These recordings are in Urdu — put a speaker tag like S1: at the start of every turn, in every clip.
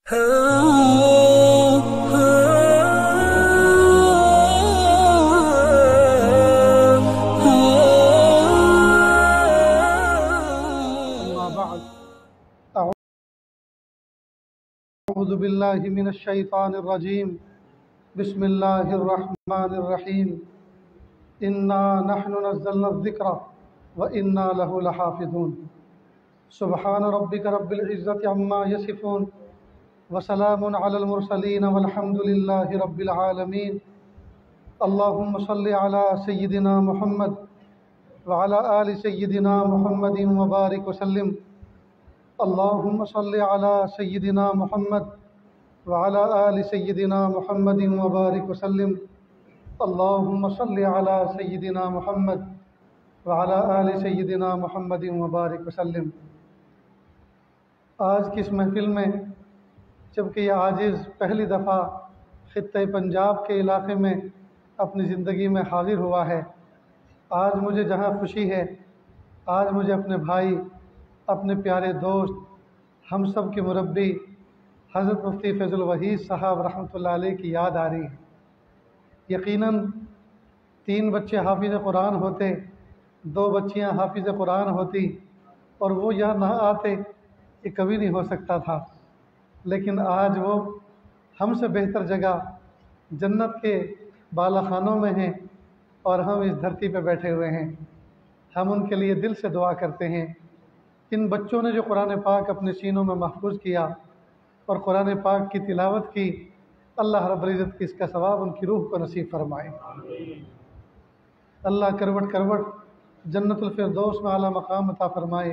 S1: أما بعد أعوذ بالله من الشيطان الرجيم بسم الله الرحمن الرحيم إنا نحن نزلنا الذكر وإنا له لحافظون سبحان ربك رب العزة عما يصفون وسلام على المرسلين والحمد لله رب العالمين اللهم صل على سيدنا محمد وعلى آل سيدنا محمد وبارك وسلم اللهم صل على سيدنا محمد وعلى آل سيدنا محمد وبارك وسلم اللهم صل على سيدنا محمد وعلى آل سيدنا محمد وبارك وسلم۔ آج کی اس محفل میں جبکہ یہ عاجز پہلی دفعہ خطہ پنجاب کے علاقے میں اپنی زندگی میں حاضر ہوا ہے، آج مجھے جہاں خوشی ہے، آج مجھے اپنے بھائی، اپنے پیارے دوست، ہم سب کے مربی حضرت مفتی فیض الوحید صاحب رحمۃ اللہ علیہ کی یاد آ رہی ہے۔ یقیناً 3 بچے حافظ قرآن ہوتے، 2 بچیاں حافظ قرآن ہوتی اور وہ یہاں نہ آتے، یہ کبھی نہیں ہو سکتا تھا، لیکن آج وہ ہم سے بہتر جگہ جنت کے بالا خانوں میں ہیں اور ہم اس دھرتی پہ بیٹھے ہوئے ہیں۔ ہم ان کے لیے دل سے دعا کرتے ہیں۔ ان بچوں نے جو قرآن پاک اپنے سینوں میں محفوظ کیا اور قرآن پاک کی تلاوت کی، اللہ رب العزت کی اس کا ثواب ان کی روح کو نصیب فرمائے۔ اللہ کروٹ کروٹ جنت الفردوس میں اعلیٰ مقام عطا فرمائے،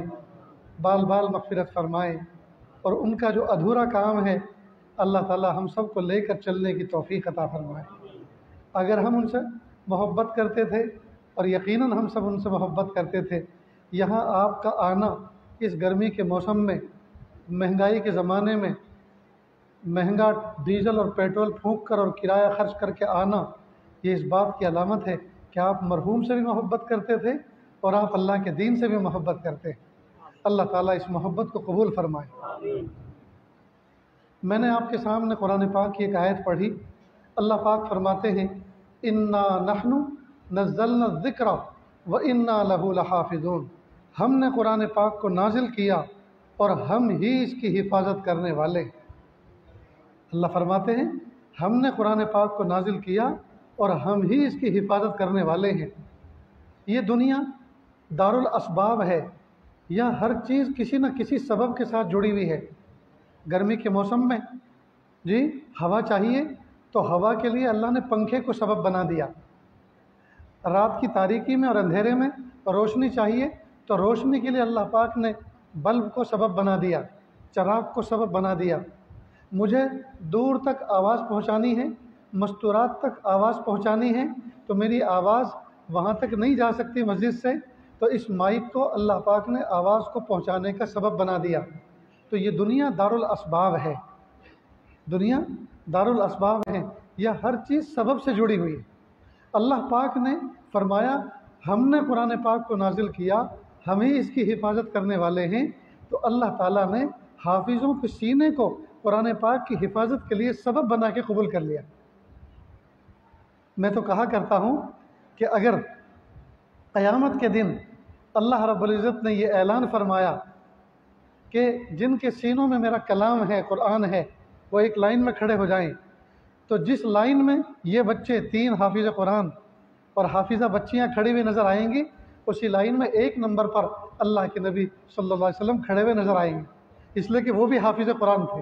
S1: بال بال مغفرت فرمائے، اور ان کا جو ادھورا کام ہے اللہ تعالی ہم سب کو لے کر چلنے کی توفیق عطا فرمائے۔ اگر ہم ان سے محبت کرتے تھے، اور یقیناً ہم سب ان سے محبت کرتے تھے، یہاں آپ کا آنا اس گرمی کے موسم میں، مہنگائی کے زمانے میں، مہنگا ڈیزل اور پیٹرول پھونک کر اور کرایہ خرچ کر کے آنا، یہ اس بات کی علامت ہے کہ آپ مرحوم سے بھی محبت کرتے تھے اور آپ اللہ کے دین سے بھی محبت کرتے ہیں۔ اللہ تعالیٰ اس محبت کو قبول فرمائے۔ میں نے آپ کے سامنے قرآن پاک کی ایک آیت پڑھی۔ اللہ پاک فرماتے ہیں انا نحن نزلنا الذکر وانا له لحافظون، ہم نے قرآن پاک کو نازل کیا اور ہم ہی اس کی حفاظت کرنے والے ہیں۔ اللہ فرماتے ہیں ہم نے قرآن پاک کو نازل کیا اور ہم ہی اس کی حفاظت کرنے والے ہیں۔ یہ دنیا دارالاسباب ہے، یہاں ہر چیز کسی نہ کسی سبب کے ساتھ جڑی ہوئی ہے۔ گرمی کے موسم میں ہوا چاہیے تو ہوا کے لیے اللہ نے پنکھے کو سبب بنا دیا۔ رات کی تاریکی میں اور اندھیرے میں روشنی چاہیے تو روشنی کے لیے اللہ پاک نے بلب کو سبب بنا دیا، چراغ کو سبب بنا دیا۔ مجھے دور تک آواز پہنچانی ہے، مستورات تک آواز پہنچانی ہے، تو میری آواز وہاں تک نہیں جا سکتی مسجد سے، تو اس مائک کو اللہ پاک نے آواز کو پہنچانے کا سبب بنا دیا۔ تو یہ دنیا دارالاسباب ہے، دنیا دارالاسباب ہے، یہ ہر چیز سبب سے جڑی ہوئی ہے۔ اللہ پاک نے فرمایا ہم نے قرآن پاک کو نازل کیا، ہم ہی اس کی حفاظت کرنے والے ہیں، تو اللہ تعالیٰ نے حافظوں کے سینے کو قرآن پاک کی حفاظت کے لیے سبب بنا کے قبول کر لیا۔ میں تو کہا کرتا ہوں کہ اگر قیامت کے دن اللہ رب العزت نے یہ اعلان فرمایا کہ جن کے سینوں میں میرا کلام ہے، قرآن ہے، وہ ایک لائن میں کھڑے ہو جائیں، تو جس لائن میں یہ بچے 3 حافظ قرآن اور حافظہ بچیاں کھڑی ہوئی نظر آئیں گی، اسی لائن میں 1 نمبر پر اللہ کے نبی صلی اللہ علیہ وسلم کھڑے ہوئے نظر آئیں گے، اس لیے کہ وہ بھی حافظ قرآن تھے۔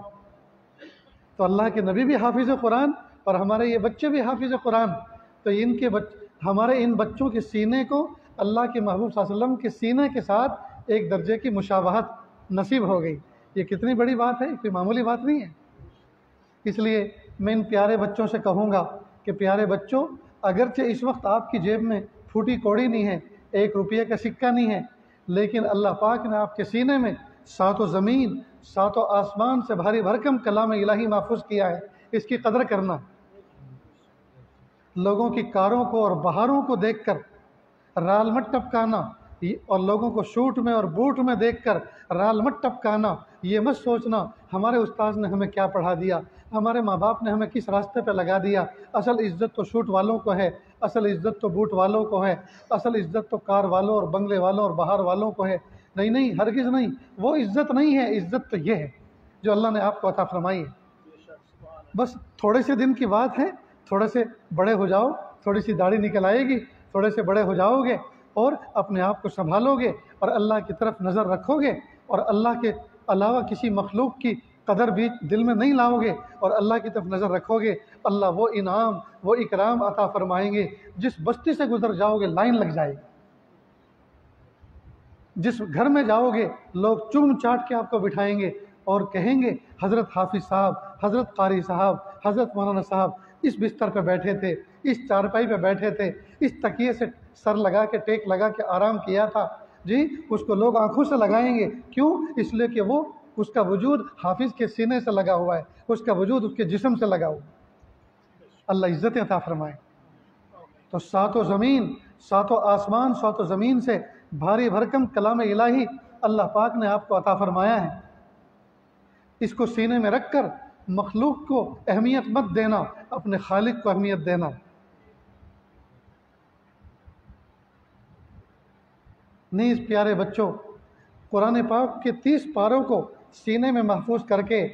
S1: تو اللہ کے نبی بھی حافظ قرآن اور ہمارے یہ بچے بھی حافظ قرآن، تو ہمارے ان بچوں کے سینے کو اللہ کے محبوب صلی اللہ علیہ وسلم کے سینے کے ساتھ ایک درجے کی مشابہت نصیب ہو گئی۔ یہ کتنی بڑی بات ہے، کوئی معمولی بات نہیں ہے۔ اس لیے میں ان پیارے بچوں سے کہوں گا کہ پیارے بچوں، اگرچہ اس وقت آپ کی جیب میں پھوٹی کوڑی نہیں ہے، 1 روپیہ کا سکہ نہیں ہے، لیکن اللہ پاک نے آپ کے سینے میں 7 زمین 7 آسمان سے بھاری بھرکم کلام الہی محفوظ کیا ہے، اس کی قدر کرنا۔ لوگوں کی کاروں کو اور بہاروں کو دیکھ کر رال مت ٹپکانا، اور لوگوں کو شوٹ میں اور بوٹ میں دیکھ کر رال مت ٹپکانا، یہ مت سوچنا ہمارے استاذ نے ہمیں کیا پڑھا دیا، ہمارے ماں باپ نے ہمیں کس راستے پہ لگا دیا، اصل عزت تو شوٹ والوں کو ہے، اصل عزت تو بوٹ والوں کو ہے، اصل عزت تو کار والوں اور بنگلے والوں اور بہار والوں کو ہے۔ نہیں نہیں، ہرگز نہیں، وہ عزت نہیں ہے، عزت تو یہ ہے جو اللہ نے آپ کو عطا فرمائی ہے۔ بس تھوڑے سے دن کی بات ہے، تھوڑے سے بڑے ہو جاؤ، تھوڑی سی داڑھی نکل آئے گی، تھوڑے سے بڑے ہو جاؤ گے اور اپنے آپ کو سنبھالو گے اور اللہ کی طرف نظر رکھو گے اور اللہ کے علاوہ کسی مخلوق کی قدر بھی دل میں نہیں لاؤ گے اور اللہ کی طرف نظر رکھو گے، اللہ وہ انعام وہ اکرام عطا فرمائیں گے۔ جس بستی سے گزر جاؤ گے لائن لگ جائے گی، جس گھر میں جاؤ گے لوگ چوم چاٹ کے آپ کو بٹھائیں گے اور کہیں گے حضرت حافظ صاحب، حضرت قاری صاحب، حضرت مولانا صاحب اس بستر پہ بیٹھے تھے، اس چارپائی پہ بیٹھے تھے، اس تکیے سے سر لگا کے ٹیک لگا کے آرام کیا تھا۔ جی اس کو لوگ آنکھوں سے لگائیں گے، کیوں؟ اس لیے کہ وہ اس کا وجود حافظ کے سینے سے لگا ہوا ہے، اس کا وجود اس کے جسم سے لگا ہوا ہے۔ اللہ عزت عطا فرمائے۔ تو ساتوں زمین، ساتوں آسمان، ساتوں زمین سے بھاری بھرکم کلام الہی اللہ پاک نے آپ کو عطا فرمایا ہے۔ اس کو سینے میں رکھ کر مخلوق کو اہمیت مت دینا، اپنے خالق کو اہمیت دینا۔ نیز پیارے بچوں، قرآن پاک کے 30 پاروں کو سینے میں محفوظ کر کے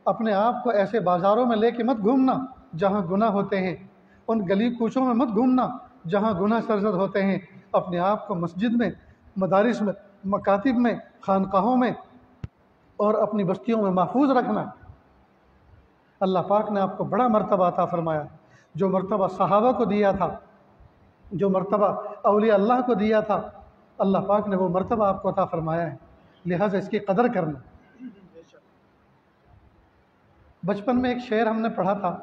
S1: اپنے آپ کو ایسے بازاروں میں لے کے مت گھومنا جہاں گناہ ہوتے ہیں، ان گلی کوچوں میں مت گھومنا جہاں گناہ سرزد ہوتے ہیں۔ اپنے آپ کو مسجد میں، مدارس میں، مکاتب میں، خانقاہوں میں اور اپنی بستیوں میں محفوظ رکھنا۔ اللہ پاک نے آپ کو بڑا مرتبہ عطا فرمایا، جو مرتبہ صحابہ کو دیا تھا، جو مرتبہ اولیاء اللہ کو دیا تھا، اللہ پاک نے وہ مرتبہ آپ کو عطا فرمایا ہے، لہٰذا اس کی قدر کرنا۔ بچپن میں ایک شعر ہم نے پڑھا تھا،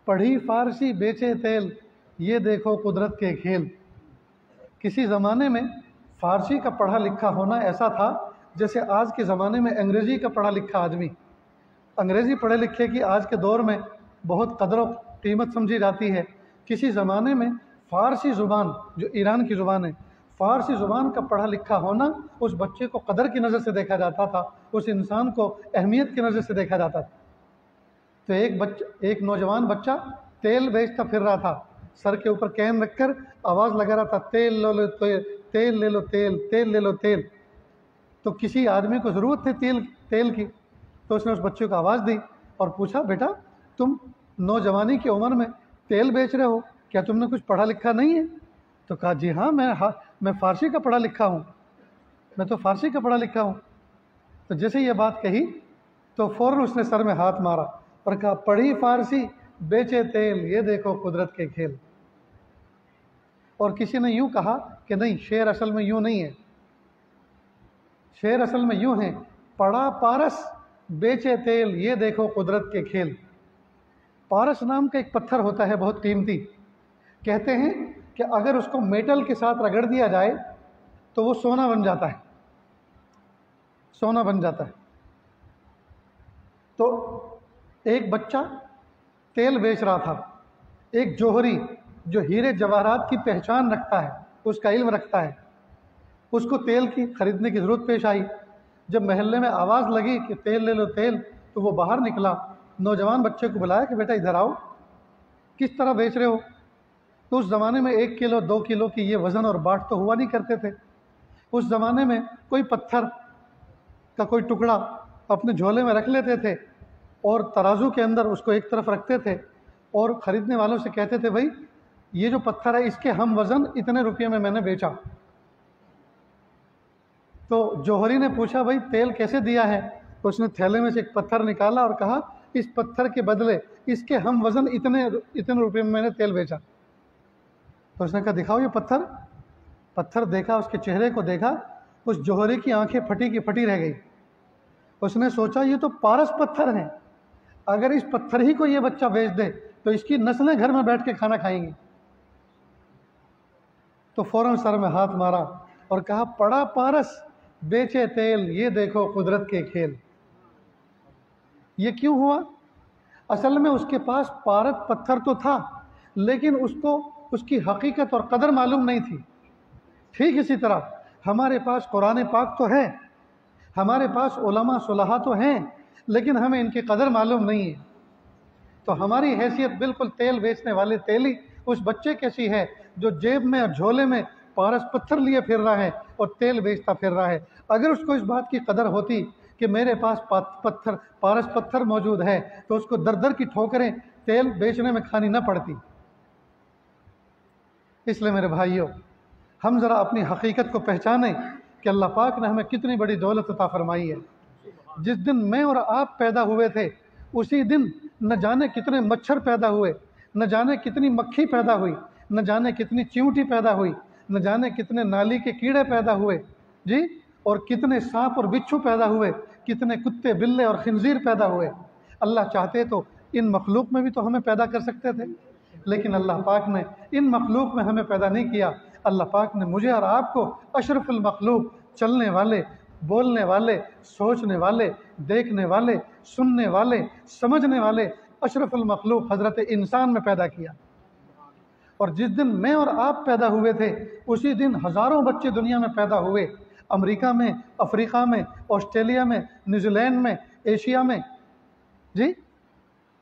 S1: پڑھی فارسی بیچے تیل، یہ دیکھو قدرت کے کھیل۔ کسی زمانے میں فارسی کا پڑھا لکھا ہونا ایسا تھا جیسے آج کے زمانے میں انگریزی کا پڑھا لکھا آدمی۔ انگریزی پڑھے لکھے کی آج کے دور میں بہت قدر و قیمت سمجھی جاتی ہے۔ کسی زمانے میں فارسی زبان، جو ایران کی زبان ہے، فارسی زبان کا پڑھا لکھا ہونا اس بچے کو قدر کی نظر سے دیکھا جاتا تھا، اس انسان کو اہمیت کی نظر سے دیکھا جاتا تھا۔ تو ایک نوجوان بچہ تیل بیچتا پھر رہا تھا، سر کے اوپر کین رکھ کر آواز لگا رہا تھا، تیل لو لو تیل، تیل لے لو تیل، تیل لے لو تیل۔ تو کسی آدمی کو ضرورت تھی تیل کی، تو اس نے اس بچے کو آواز دی اور پوچھا، بیٹا تم نوجوانی کی عمر میں تیل بیچ رہے ہو، کیا تم نے کچھ پڑھا لکھا نہیں ہے؟ تو کہا جی ہاں، میں فارسی کا پڑھا لکھا ہوں، میں تو فارسی کا پڑھا لکھا ہوں۔ تو جیسے یہ بات کہی تو فوراً اس نے سر میں ہاتھ مارا اور کہا، پڑھی فارسی بیچے تیل، یہ دیکھو قدرت کے کھیل۔ اور کسی نے یوں کہا کہ نہیں، شعر اصل میں یوں نہیں ہے، شعر اصل میں یوں ہے، پڑھا پارس بیچے تیل، یہ دیکھو قدرت کے کھیل۔ پارس نام کا ایک پتھر ہوتا ہے بہت قیمتی، کہتے ہیں کہ اگر اس کو میٹل کے ساتھ رگڑ دیا جائے تو وہ سونا بن جاتا ہے، سونا بن جاتا ہے۔ تو ایک بچہ تیل بیچ رہا تھا، ایک جوہری جو ہیرے جواہرات کی پہچان رکھتا ہے، اس کا علم رکھتا ہے، اس کو تیل کی خریدنے کی ضرورت پیش آئی۔ جب محلے میں آواز لگی کہ تیل لے لو تیل، تو وہ باہر نکلا، نوجوان بچے کو بلایا کہ بیٹا ادھر آؤ، کس طرح بیچ رہے ہو؟ تو اس زمانے میں 1 کلو 2 کلو کی یہ وزن اور باٹ تو ہوا نہیں کرتے تھے۔ اس زمانے میں کوئی پتھر کا کوئی ٹکڑا اپنے جھولے میں رکھ لیتے تھے اور ترازو کے اندر اس کو ایک طرف رکھتے تھے اور خریدنے والوں سے کہتے تھے، بھائی یہ جو پتھر ہے اس کے ہم وزن اتنے روپے میں نے بیچا۔ تو جوہری نے پوچھا، بھائی تیل کیسے دیا ہے؟ تو اس نے تھیلے میں سے ایک پتھر نکالا اور کہا، اس پتھر کے بدلے اس کے ہم وزن اتنے روپے میں نے تیل بیچا۔ تو اس نے کہا دکھاؤ یہ پتھر۔ پتھر دیکھا، اس کے چہرے کو دیکھا، اس جوہری کی آنکھیں پھٹی کی پھٹی رہ گئی۔ اس نے سوچا یہ تو پارس پتھر ہیں، اگر اس پتھر ہی کو یہ بچہ بیچ دے تو اس کی نسلیں گھر میں بیٹھ کے کھانا کھائیں گی۔ تو فوراً سر میں ہاتھ مارا اور کہا، پڑا پارس بیچے تیل، یہ دیکھو قدرت کے کھیل۔ یہ کیوں ہوا؟ اصل میں اس کے پاس پارس پتھر تو تھا، لیکن اس کو اس کی حقیقت اور قدر معلوم نہیں تھی۔ ٹھیک اسی طرح ہمارے پاس قرآن پاک تو ہے، ہمارے پاس علماء صلحاء تو ہیں، لیکن ہمیں ان کی قدر معلوم نہیں ہے۔ تو ہماری حیثیت بالکل تیل بیچنے والے تیلی اس بچے کیسی ہے جو جیب میں اور جھولے میں پارس پتھر لیے پھر رہا ہے اور تیل بیچتا پھر رہا ہے۔ اگر اس کو اس بات کی قدر ہوتی کہ میرے پاس پارس پتھر موجود ہے تو اس کو در در کی ٹھوکریں تیل بیچنے میں کھانی نہ پڑتی۔ اس لیے میرے بھائیوں، ہم ذرا اپنی حقیقت کو پہچانیں کہ اللہ پاک نے ہمیں کتنی بڑی دولت عطا فرمائی ہے۔ جس دن میں اور آپ پیدا ہوئے تھے اسی دن نہ جانے کتنے مچھر پیدا ہوئے، نہ جانے کتنی مکھی پیدا ہوئی، نہ جانے کتنی چیونٹی پیدا ہوئی، نہ جانے کتنے نالی کے کیڑے پیدا ہوئے جی، اور کتنے سانپ اور بچھو پیدا ہوئے، کتنے کتے بلے اور خنزیر پیدا ہوئے۔ اللہ چاہتے تو ان مخلوق میں بھی تو ہمیں پیدا کر سکتے تھے، لیکن اللہ پاک نے ان مخلوق میں ہمیں پیدا نہیں کیا۔ اللہ پاک نے مجھے اور آپ کو اشرف المخلوق، چلنے والے، بولنے والے، سوچنے والے، دیکھنے والے، سننے والے، سمجھنے والے اشرف المخلوق حضرت انسان میں پیدا کیا۔ اور جس دن میں اور آپ پیدا ہوئے تھے اسی دن ہزاروں بچے دنیا میں پیدا ہوئے، امریکہ میں، افریقہ میں، آسٹریلیا میں، نیوزی لینڈ میں، ایشیا میں جی،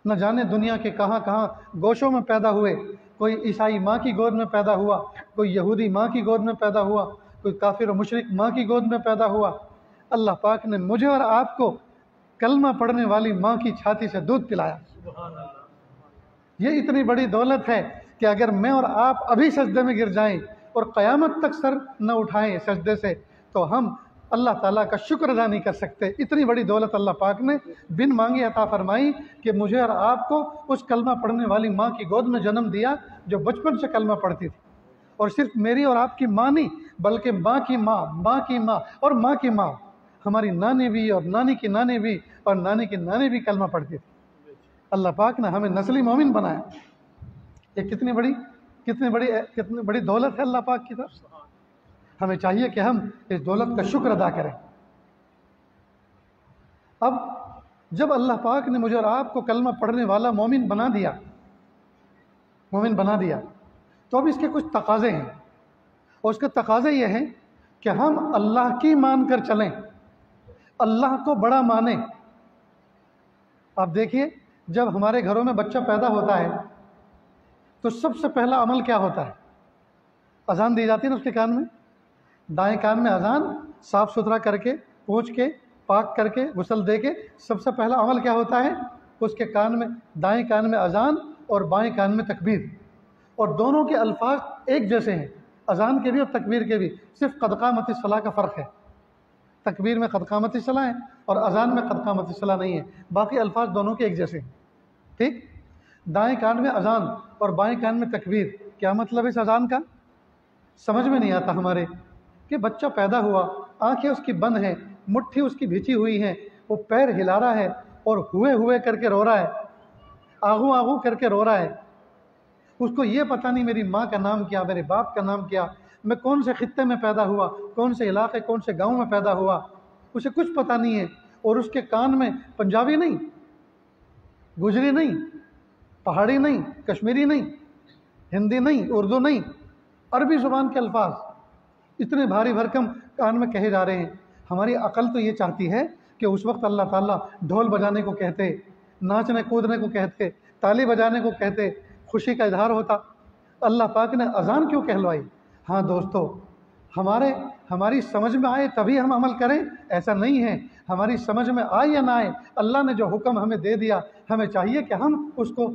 S1: نہ جانے دنیا کے کہاں کہاں گوشوں میں پیدا ہوئے۔ کوئی عیسائی ماں کی گود میں پیدا ہوا، کوئی یہودی ماں کی گود میں پیدا ہوا، کوئی کافر و مشرک ماں کی گود میں پیدا ہوا۔ اللہ پاک نے مجھے اور آپ کو کلمہ پڑھنے والی ماں کی چھاتی سے دودھ پلایا۔ یہ اتنی بڑی دولت ہے کہ اگر میں اور آپ ابھی سجدے میں گر جائیں اور قیامت تک سر نہ اٹھائیں سجدے سے تو ہم اللہ تعالیٰ کا شکر ادا نہیں کر سکتے۔ اتنی بڑی دولت اللہ پاک نے بن مانگے عطا فرمائی کہ مجھے اور آپ کو اس کلمہ پڑھنے والی ماں کی گود میں جنم دیا جو بچپن سے کلمہ پڑھتی تھی۔ اور صرف میری اور آپ کی ماں نہیں بلکہ ماں کی ماں، ماں کی ماں اور ماں کی ماں، ہماری نانی بھی اور نانی کی نانی بھی اور نانی کی نانی بھی کلمہ پڑھتی تھی۔ اللہ پاک نے ہمیں نسلی مومن بنایا۔ یہ کتنی بڑی دولت ہے اللہ پاک کی طرف سے۔ ہمیں چاہیے کہ ہم اس دولت کا شکر ادا کریں۔ اب جب اللہ پاک نے مجھے اور آپ کو کلمہ پڑھنے والا مومن بنا دیا تو اب اس کے کچھ تقاضے ہیں، اور اس کے تقاضے یہ ہیں کہ ہم اللہ کی مان کر چلیں، اللہ کو بڑا مانیں۔ آپ دیکھیے، جب ہمارے گھروں میں بچہ پیدا ہوتا ہے تو سب سے پہلا عمل کیا ہوتا ہے؟ اذان دی جاتی ہے نا اس کے کان میں، دائیں کان میں اذان، صاف ستھرا کر کے، پوچھ کے، پاک کر کے، غسل دے کے، سب سے پہلا عمل کیا ہوتا ہے؟ اس کے کان میں، دائیں کان میں اذان اور بائیں کان میں تکبیر، اور دونوں کے الفاظ ایک جیسے ہیں، اذان کے بھی اور تکبیر کے بھی، صرف قد قامت الصلاۃ کا فرق ہے۔ تکبیر میں قد قامت الصلاۃ ہے اور اذان میں قد قامت الصلاۃ نہیں ہے، باقی الفاظ دونوں کے ایک جیسے ہیں۔ ٹھیک، دائیں کان میں اذان اور بائیں کان میں تکبیر، کیا مطلب ہے اس اذان کا؟ سمجھ میں نہیں آتا ہمارے کہ بچہ پیدا ہوا، آنکھیں اس کی بند ہیں، مٹھی اس کی بھیچی ہوئی ہیں، وہ پیر ہلا رہا ہے اور ہوئے کر کے رو رہا ہے، آغو کر کے رو رہا ہے۔ اس کو یہ پتہ نہیں میری ماں کا نام کیا، میرے باپ کا نام کیا، میں کون سے خطے میں پیدا ہوا، کون سے علاقے، کون سے گاؤں میں پیدا ہوا، اسے کچھ پتہ نہیں ہے۔ اور اس کے کان میں پنجابی نہیں، گجری نہیں، پہاڑی نہیں، کشمیری نہیں، ہندی نہیں، اردو نہیں، عربی زبان کے الفاظ اتنے بھاری بھرکم کان میں کہے جا رہے ہیں۔ ہماری عقل تو یہ چاہتی ہے کہ اس وقت اللہ تعالیٰ ڈھول بجانے کو کہتے، ناچنے کودنے کو کہتے، تالی بجانے کو کہتے، خوشی کا اظہار ہوتا۔ اللہ پاک نے اذان کیوں کہلوائی؟ ہاں دوستو، ہماری سمجھ میں آئے تبھی ہم عمل کریں، ایسا نہیں ہے۔ ہماری سمجھ میں آئے یا نہ آئے، اللہ نے جو حکم ہمیں دے دیا، ہمیں چاہیے کہ ہم اس کو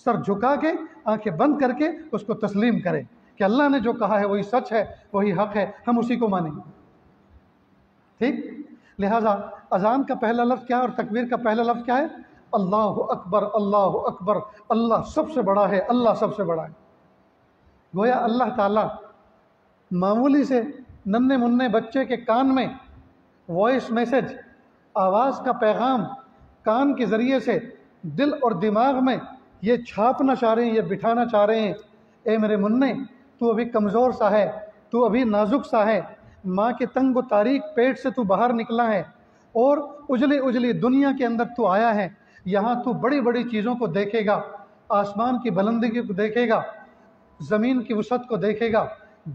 S1: سر جھکا کے، آنکھیں بند کر کے اس کو تسلیم کریں کہ اللہ نے جو کہا ہے وہی سچ ہے، وہی حق ہے، ہم اسی کو مانیں۔ ٹھیک، لہٰذا اذان کا پہلا لفظ کیا ہے اور تکبیر کا پہلا لفظ کیا ہے؟ اللہ اکبر، اللہ اکبر، اللہ سب سے بڑا ہے، اللہ سب سے بڑا ہے۔ گویا اللہ تعالیٰ معمولی سے ننھے منھے بچے کے کان میں وائس میسج، آواز کا پیغام کان کے ذریعے سے دل اور دماغ میں یہ چھاپنا چاہ رہے ہیں، یہ بٹھانا چاہ رہے ہیں، اے میرے منع، تو ابھی کمزور سا ہے، تو ابھی نازک سا ہے، ماں کے تنگ و تاریک پیٹ سے تو باہر نکلا ہے اور اجلی دنیا کے اندر تو آیا ہے۔ یہاں تو بڑی بڑی چیزوں کو دیکھے گا، آسمان کی بلندگی کو دیکھے گا، زمین کی وسعت کو دیکھے گا،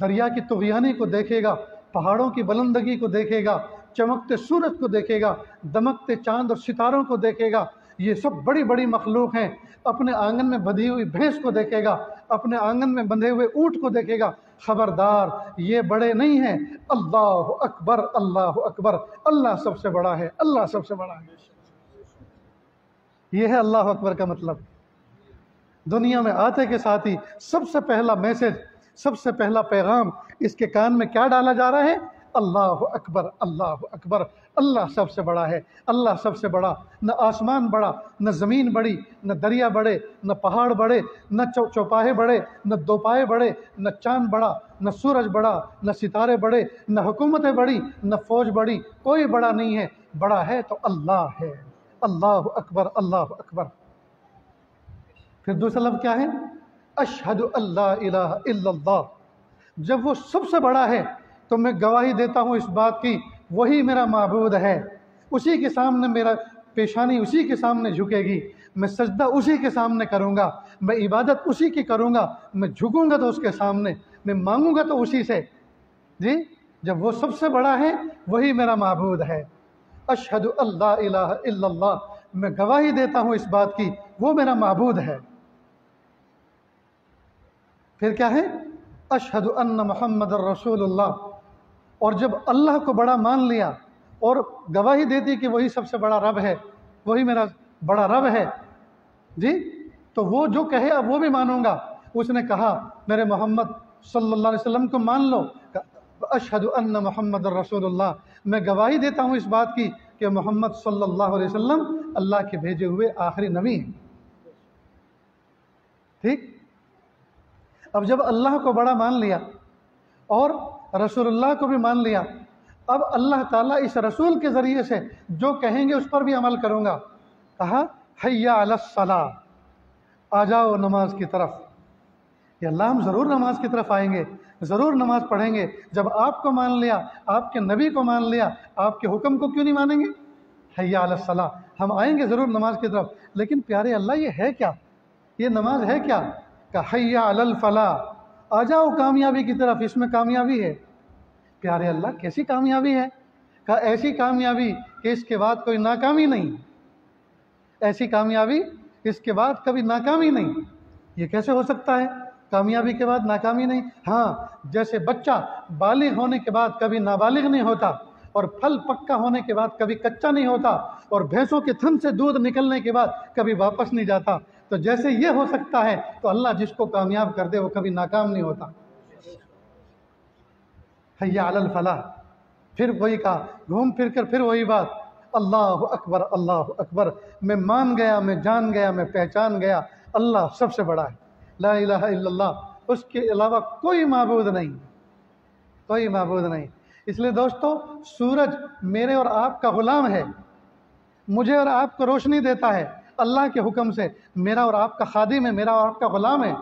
S1: دریا کی طغیانی کو دیکھے گا، پہاڑوں کی بلندگی کو دیکھے گا، چمکتے سورج کو دیکھے گا، دمکتے چاند اور ستاروں کو دیکھے گا، یہ سب بڑی بڑی مخلوق ہیں، اپنے آنگن میں بدھی ہوئی بھینس کو دیکھے گا، اپنے آنگن میں بندھے ہوئے اونٹ کو دیکھے گا، خبردار یہ بڑے نہیں ہیں، اللہ اکبر اللہ اکبر، اللہ سب سے بڑا ہے، اللہ سب سے بڑا ہے۔ یہ ہے اللہ اکبر کا مطلب۔ دنیا میں آتے کے ساتھ ہی سب سے پہلا میسج، سب سے پہلا پیغام اس کے کان میں کیا ڈالا جا رہا ہے؟ اللہ اکبر اللہ اکبر، اللہ سب سے بڑا ہے، اللہ سب سے بڑا، نہ آسمان بڑا، نہ زمین بڑی، نہ دریا بڑے، نہ پہاڑ بڑے، نہ چوپاہے بڑے، نہ دوپاہے بڑے، نہ چاند بڑا، نہ سورج بڑا، نہ ستارے بڑے، نہ حکومتیں بڑی، نہ فوج بڑی، کوئی بڑا نہیں ہے، بڑا ہے تو اللہ ہے، اللہ اکبر اللہ اکبر۔ پھر دوسرا لفظ کیا ہے؟ اشہد اللہ الہ الا اللہ۔ جب وہ سب سے بڑا ہے تو میں گواہی دیتا ہوں اس بات کی وہی میرا معبود ہے، اسی کے سامنے میرا پیشانی اسی کے سامنے جھکے گی، میں سجدہ اسی کے سامنے کروں گا، میں عبادت اسی کی کروں گا، میں جھکوں گا تو اس کے سامنے، میں مانگوں گا تو اسی سے۔ جی جب وہ سب سے بڑا ہے وہی میرا معبود ہے، اشہد اللہ الہ الا اللہ، میں گواہی دیتا ہوں اس بات کی وہ میرا معبود ہے۔ پھر کیا ہے؟ اشہد ان محمد الرسول اللہ۔ اور جب اللہ کو بڑا مان لیا اور گواہی دیتی کہ وہی سب سے بڑا رب ہے، وہی میرا بڑا رب ہے، جی تو وہ جو کہے اب وہ بھی مانوں گا۔ اس نے کہا میرے محمد صلی اللہ علیہ وسلم کو مان لو، اشہد ان محمد الرسول اللہ، میں گواہی دیتا ہوں اس بات کی کہ محمد صلی اللہ علیہ وسلم اللہ کے بھیجے ہوئے آخری نبی ہیں۔ ٹھیک، اب جب اللہ کو بڑا مان لیا اور رسول اللہ کو بھی مان لیا، اب اللہ تعالیٰ اس رسول کے ذریعے سے جو کہیں گے اس پر بھی عمل کروں گا۔ کہا حی علی الصلاۃ، آ جاؤ نماز کی طرف۔ کہ اللہ ہم ضرور نماز کی طرف آئیں گے، ضرور نماز پڑھیں گے، جب آپ کو مان لیا، آپ کے نبی کو مان لیا، آپ کے حکم کو کیوں نہیں مانیں گے؟ حی علی الصلاۃ، ہم آئیں گے ضرور نماز کی طرف۔ لیکن پیارے اللہ یہ ہے کیا؟ یہ نماز ہے کیا؟ کہ حی علی الفلاح، آ جاؤ کامیابی کی طرف، اس میں کامیابی ہے۔ پیارے اللہ کیسی کامیابی ہے؟ کہ ایسی کامیابی کہ اس کے بعد کوئی ناکامی نہیں، ایسی کامیابی اس کے بعد کبھی ناکامی نہیں۔ یہ کیسے ہو سکتا ہے کامیابی کے بعد ناکامی نہیں؟ ہاں، جیسے بچہ بالغ ہونے کے بعد کبھی نابالغ نہیں ہوتا، اور پھل پکا ہونے کے بعد کبھی کچا نہیں ہوتا، اور بھینسوں کے تھن سے دودھ نکلنے کے بعد کبھی واپس نہیں جاتا، تو جیسے یہ ہو سکتا ہے تو اللہ جس کو کامیاب کر دے وہ کبھی ناکام نہیں ہوتا۔ حی علی الفلاح، پھر وہی کہا، گھوم پھر کر پھر وہی بات، اللہ اکبر اللہ اکبر، میں مان گیا، میں جان گیا، میں پہچان گیا اللہ سب سے بڑا ہے، لا الہ الا اللہ، اس کے علاوہ کوئی معبود نہیں، کوئی معبود نہیں۔ اس لیے دوستو، سورج میرے اور آپ کا غلام ہے، مجھے اور آپ کو روشنی دیتا ہے اللہ کے حکم سے، میرا اور آپ کا خادم ہے، میرا اور آپ کا غلام ہے۔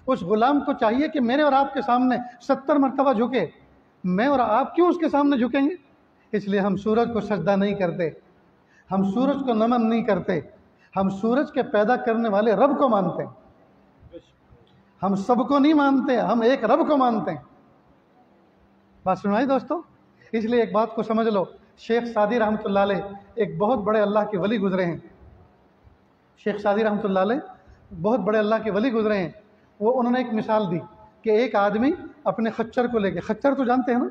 S1: اس غلام کو چاہیے کہ میرے اور آپ کے سامنے 70 مرتبہ جھکے، میں اور آپ کیوں اس کے سامنے جھکیں گے؟ اس لیے ہم سورج کو سجدہ نہیں کرتے، ہم سورج کو نمن نہیں کرتے، ہم سورج کے پیدا کرنے والے رب کو مانتے ہیں، ہم سب کو نہیں مانتے، ہم ایک رب کو مانتے ہیں۔ بات سنائی دوستو؟ اس لیے ایک بات کو سمجھ لو، شیخ سعدی رحمۃ اللہ علیہ ایک بہت بڑے اللہ کے ولی گزرے ہیں، شیخ سعدی رحمۃ اللہ علیہ بہت بڑے اللہ کے ولی گزرے ہیں۔ وہ انہوں نے ایک مثال دی کہ ایک آدمی اپنے خچر کو لے کے، خچر تو جانتے ہیں نا،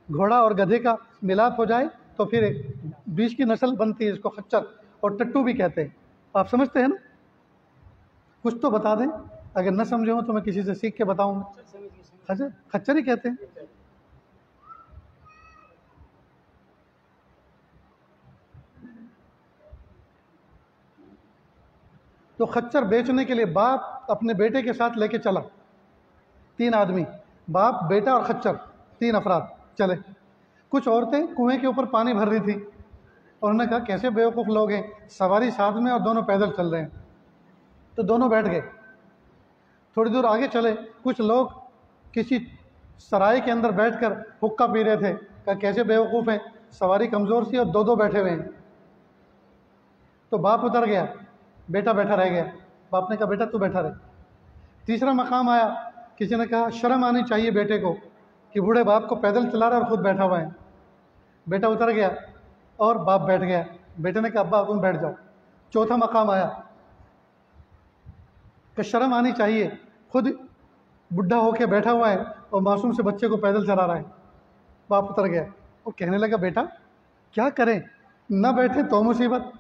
S1: گھوڑا اور گدھے کا ملاپ ہو جائے تو پھر ایک بیچ کی نسل بنتی ہے، اس کو خچر اور ٹٹو بھی کہتے ہیں، آپ سمجھتے ہیں نا؟ کچھ تو بتا دیں، اگر نہ سمجھے ہوں تو میں کسی سے سیکھ کے بتاؤں گا۔ خچر ہی کہتے ہیں۔ تو خچر بیچنے کے لیے باپ اپنے بیٹے کے ساتھ لے کے چلا، 3 آدمی، باپ بیٹا اور خچر، 3 افراد چلے۔ کچھ عورتیں کنویں کے اوپر پانی بھر رہی تھی، اور انہوں نے کہا کیسے بیوقوف لوگ ہیں، سواری ساتھ میں اور دونوں پیدل چل رہے ہیں، تو دونوں بیٹھ گئے۔ تھوڑی دور آگے چلے، کچھ لوگ کسی سرائے کے اندر بیٹھ کر حقہ پی رہے تھے، کہا کیسے بیوقوف ہیں، سواری کمزور سی اور دو بیٹھے ہوئے ہیں۔ تو باپ اتر گیا، بیٹا بیٹھا رہ گیا، باپ نے کہا بیٹا تو بیٹھا رہے۔ تیسرا مقام آیا، کسی نے کہا شرم آنی چاہیے بیٹے کو کہ بوڑھے باپ کو پیدل چلا رہا ہے اور خود بیٹھا ہوا ہے. بیٹا اتر گیا اور باپ بیٹھ گیا. بیٹے نے کہا ابا تم بیٹھ جاؤ. چوتھا مقام آیا کہ شرم آنی چاہیے، خود بڈھا ہو کے بیٹھا ہوا ہے اور معصوم سے بچے کو پیدل چلا رہا ہے. باپ اتر گیا اور کہنے لگا بیٹا کیا کریں، نہ بیٹھے تو مصیبت،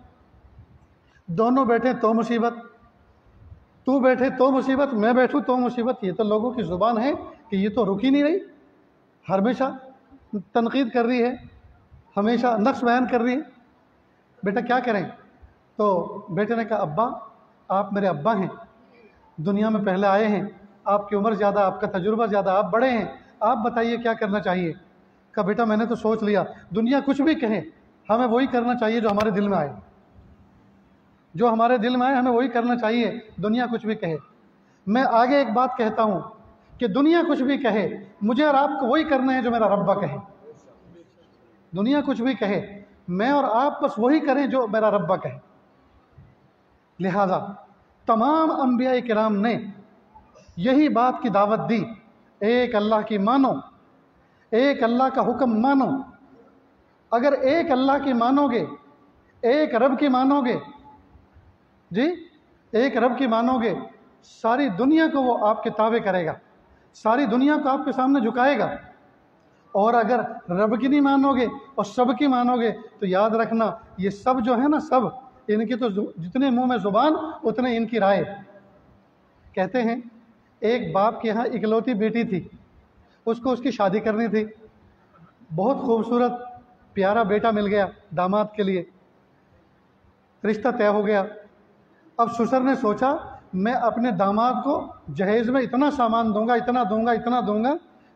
S1: دونوں بیٹھے تو مصیبت، تو بیٹھے تو مصیبت، میں بیٹھوں تو مصیبت. یہ تو لوگوں کی زبان ہے کہ یہ تو رک ہی نہیں رہی، ہمیشہ تنقید کر رہی ہے، ہمیشہ نقص بیان کر رہی ہے. بیٹا کیا کریں؟ تو بیٹے نے کہا ابا آپ میرے ابا ہیں، دنیا میں پہلے آئے ہیں، آپ کی عمر زیادہ، آپ کا تجربہ زیادہ، آپ بڑے ہیں، آپ بتائیے کیا کرنا چاہیے. کہا بیٹا میں نے تو سوچ لیا، دنیا کچھ بھی کہے ہمیں وہی کرنا چاہیے جو ہمارے دل میں آئے، جو ہمارے دل میں آئے ہمیں وہی کرنا چاہیے، دنیا کچھ بھی کہے. میں آگے ایک بات کہتا ہوں کہ دنیا کچھ بھی کہے مجھے اور آپ کو وہی کرنا ہے جو میرا ربا کہے. دنیا کچھ بھی کہے میں اور آپ بس وہی کریں جو میرا ربا کہے. لہذا تمام انبیاء کرام نے یہی بات کی دعوت دی، ایک اللہ کی مانو، ایک اللہ کا حکم مانو. اگر ایک اللہ کی مانو گے، ایک رب کی مانو گے، جی ایک رب کی مانو گے، ساری دنیا کو وہ آپ کے تابع کرے گا، ساری دنیا کو آپ کے سامنے جھکائے گا. اور اگر رب کی نہیں مانو گے اور سب کی مانو گے تو یاد رکھنا یہ سب جو ہے نا، سب ان کی تو جتنے منہ میں زبان اتنے ان کی رائے. کہتے ہیں ایک باپ کے ہاں اکلوتی بیٹی تھی، اس کو اس کی شادی کرنی تھی. بہت خوبصورت پیارا بیٹا مل گیا داماد کے لیے، رشتہ طے ہو گیا. اب سسر نے سوچا میں اپنے داماد کو جہیز میں اتنا سامان دوں گا، اتنا دوں گا، اتنا دوں گا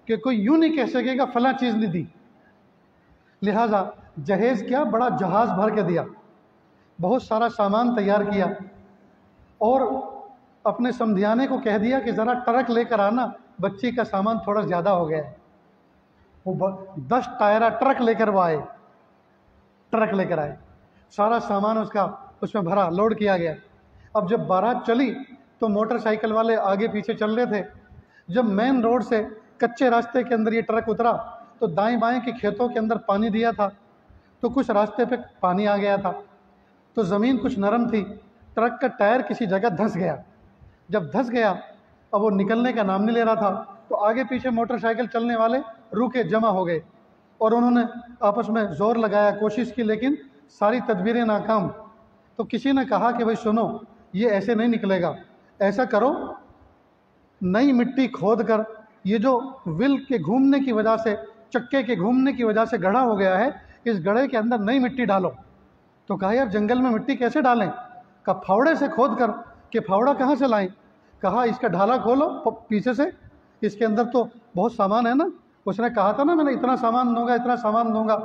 S1: کہ کوئی یوں نہیں کہہ سکے گا فلاں چیز نہیں دی. لہٰذا جہیز کیا، بڑا جہاز بھر کے دیا، بہت سارا سامان تیار کیا اور اپنے سمدھیانے کو کہہ دیا کہ ذرا ٹرک لے کر آنا، بچی کا سامان تھوڑا زیادہ ہو گیا ہے. وہ 10 ٹائرہ ٹرک لے کر وہ آئے، ٹرک لے کر آئے، سارا سامان اس میں بھرا، لوڈ کیا گیا. اب جب بارات چلی تو موٹر سائیکل والے آگے پیچھے چل رہے تھے. جب مین روڈ سے کچے راستے کے اندر یہ ٹرک اترا تو دائیں بائیں کے کھیتوں کے اندر پانی دیا تھا، تو کچھ راستے پہ پانی آ گیا تھا، تو زمین کچھ نرم تھی، ٹرک کا ٹائر کسی جگہ دھنس گیا. جب دھنس گیا اب وہ نکلنے کا نام نہیں لے رہا تھا، تو آگے پیچھے موٹر سائیکل چلنے والے روکے، جمع ہو گئے اور انہوں نے آپس میں زور لگایا، کوشش کی، لیکن ساری تدبیریں ناکام. تو کسی نے کہا کہ بھائی سنو، یہ ایسے نہیں نکلے گا، ایسا کرو نئی مٹی کھود کر، یہ جو ول کے گھومنے کی وجہ سے، چکے کے گھومنے کی وجہ سے گڑھا ہو گیا ہے، اس گڑھے کے اندر نئی مٹی ڈالو. تو کہا یار جنگل میں مٹی کیسے ڈالیں؟ کہا پھاوڑے سے کھود کر. کہ پھاوڑا کہاں سے لائیں؟ کہا اس کا ڈھالا کھولو پیچھے سے، اس کے اندر تو بہت سامان ہے نا. اس نے کہا تھا نا میں نے اتنا سامان دوں گا، اتنا سامان دوں گا،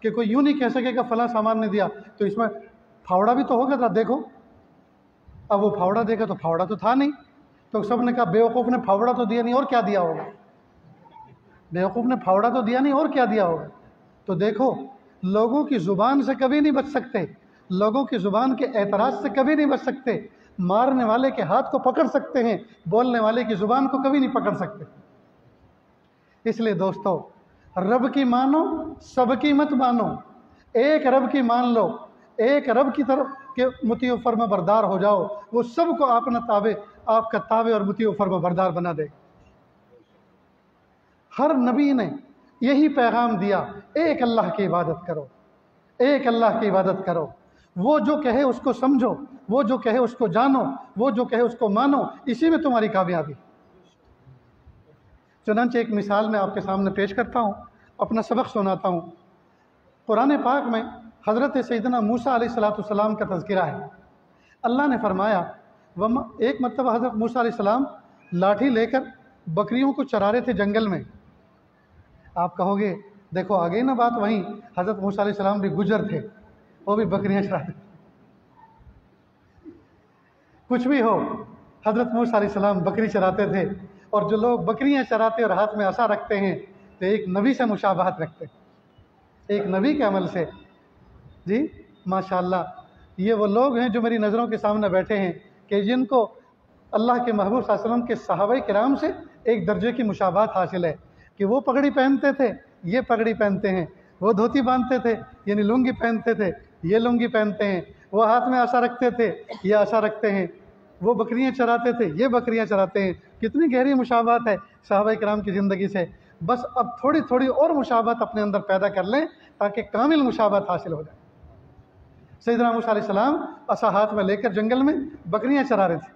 S1: کہ کوئی یوں نہیں کہہ سکے کہ فلاں سامان نہیں دیا. تو اس میں پھاوڑا بھی تو ہوگا، ذرا دیکھو. اب وہ پھاوڑا دیکھا تو پھاوڑا تو تھا نہیں. تو سب نے کہا بیوقوف نے پھاوڑا تو دیا نہیں، اور کیا دیا ہوگا؟ بیوقوف نے پھاوڑا تو دیا نہیں، اور کیا دیا ہوگا؟ تو دیکھو لوگوں کی زبان سے کبھی نہیں بچ سکتے، لوگوں کی زبان کے اعتراض سے کبھی نہیں بچ سکتے. مارنے والے کے ہاتھ کو پکڑ سکتے ہیں، بولنے والے کی زبان کو کبھی نہیں پکڑ سکتے. اس لیے دوستو رب کی مانو، سب کی مت مانو، ایک رب کی مان لو، ایک رب کی طرف کے مطیع و فرما بردار ہو جاؤ، وہ سب کو اپنا تابع، آپ کا تابع اور مطیع و فرما بردار بنا دے. ہر نبی نے یہی پیغام دیا، ایک اللہ کی عبادت کرو، ایک اللہ کی عبادت کرو. وہ جو کہے اس کو سمجھو، وہ جو کہے اس کو جانو، وہ جو کہے اس کو مانو، اسی میں تمہاری کامیابی. چنانچہ ایک مثال میں آپ کے سامنے پیش کرتا ہوں، اپنا سبق سناتا ہوں. قرآن پاک میں حضرت سیدنا موسیٰ علیہ السلام کا تذکرہ ہے. اللہ نے فرمایا ایک مرتبہ حضرت موسیٰ علیہ السلام لاٹھی لے کر بکریوں کو چرا رہے تھے جنگل میں. آپ کہو گے دیکھو آ گئی نا بات وہیں، حضرت موسیٰ علیہ السلام بھی گجر تھے، وہ بھی بکریاں چراتے. کچھ بھی ہو، حضرت موسیٰ علیہ السلام بکری چراتے تھے، اور جو لوگ بکریاں چراتے اور ہاتھ میں عصا رکھتے ہیں تو ایک نبی سے مشابہت رکھتے ہیں، ایک نبی کے عمل سے. جی ماشاءاللہ، یہ وہ لوگ ہیں جو میری نظروں کے سامنے بیٹھے ہیں کہ جن کو اللہ کے محبوب صلی اللہ علیہ وسلم کے صحابہ کرام سے ایک درجے کی مشابہت حاصل ہے کہ وہ پگڑی پہنتے تھے یہ پگڑی پہنتے ہیں، وہ دھوتی باندھتے تھے یعنی لنگی پہنتے تھے یہ لنگی پہنتے ہیں، وہ ہاتھ میں عصا رکھتے تھے یہ عصا رکھتے ہیں، وہ بکریاں چراتے تھے یہ بکریاں چراتے ہیں۔ کتنی گہری مشابہت ہے صحابہ کرام کی زندگی سے۔ بس اب تھوڑی تھوڑی اور مشابہت اپنے اندر پیدا کر لیں تاکہ کامل مشابہت حاصل ہو جائے۔ سیدنا موسیٰ علیہ السلام عصا ہاتھ میں لے کر جنگل میں بکریاں چرا رہے تھے،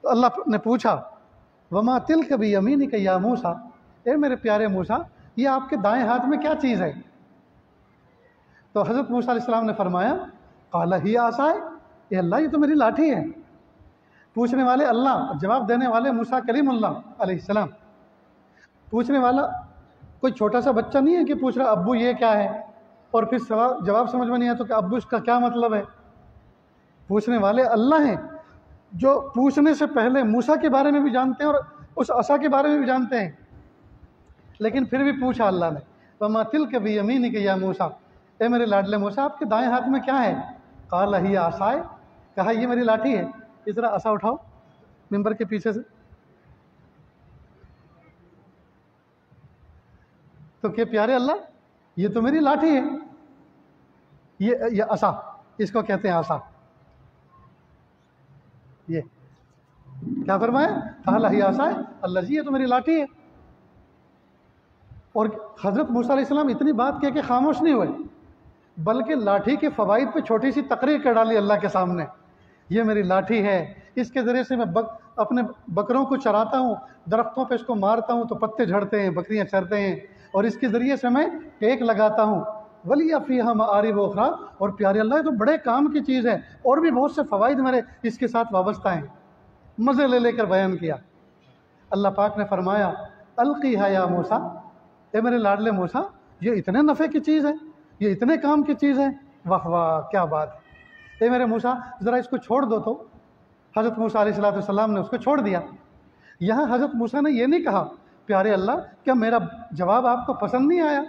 S1: تو اللہ نے پوچھا وما تلک بیمینک یا موسیٰ، اے میرے پیارے موسیٰ یہ آپ کے دائیں ہاتھ میں کیا چیز ہے؟ تو حضرت موسیٰ علیہ السلام نے فرمایا قال ہی عصای، اے اللہ یہ تو میری لاٹھی ہے۔ پوچھنے والے اللہ، جواب دینے والے موسیٰ کلیم اللہ علیہ السلام۔ پوچھنے والا کوئی چھوٹا سا بچہ نہیں ہے کہ پوچھ رہا ابو یہ کیا ہے، اور پھر جواب سمجھ میں نہیں آیا تو کہ ابو اس کا کیا مطلب ہے۔ پوچھنے والے اللہ ہیں جو پوچھنے سے پہلے موسیٰ کے بارے میں بھی جانتے ہیں اور اس عصا کے بارے میں بھی جانتے ہیں، لیکن پھر بھی پوچھا اللہ نے وما تلک بیمینک یا موسیٰ، اے میرے لاڈلے موسیٰ آپ کے دائیں ہاتھ میں کیا ہے؟ قال ہی عصای، کہا یہ میری لاٹھی ہے۔ اس طرح عصا اٹھاؤ ممبر کے پیچھے سے، تو کہ پیارے اللہ یہ تو میری لاٹھی ہے، یہ عصا، اس کو کہتے ہیں عصا۔ یہ کیا فرمایا؟ قال ہی عصای، اللہ جی یہ تو میری لاٹھی ہے۔ اور حضرت موسیٰ علیہ السلام اتنی بات کہہ کے خاموش نہیں ہوئے، بلکہ لاٹھی کے فوائد پہ چھوٹی سی تقریر کر ڈالی اللہ کے سامنے۔ یہ میری لاٹھی ہے، اس کے ذریعے سے میں اپنے بکروں کو چراتا ہوں، درختوں پہ اس کو مارتا ہوں تو پتے جھڑتے ہیں، بکریاں چرتے ہیں، اور اس کے ذریعے سے میں ٹیک لگاتا ہوں۔ وَلِيَ فِيهَا مَآرِبُ أُخْرَىٰ، اور پیارے اللہ یہ تو بڑے کام کی چیز ہے، اور بھی بہت سے فوائد میرے اس کے ساتھ وابستہ ہیں۔ مزے لے لے کر بیان کیا۔ اللہ پاک نے فرمایا القیہا یا موسیٰ، اے میرے لاڈلے موسیٰ یہ اتنے نفع کی چیز ہے، یہ اتنے کام کی چیز ہے، واہ واہ کیا بات ہے۔ اے میرے موسیٰ ذرا اس کو چھوڑ دو تو۔ حضرت موسیٰ علیہ السلام نے اس کو چھوڑ دیا۔ یہاں حضرت موسیٰ نے یہ نہیں کہا پیارے اللہ کیا میرا جواب آپ کو پسند نہیں آیا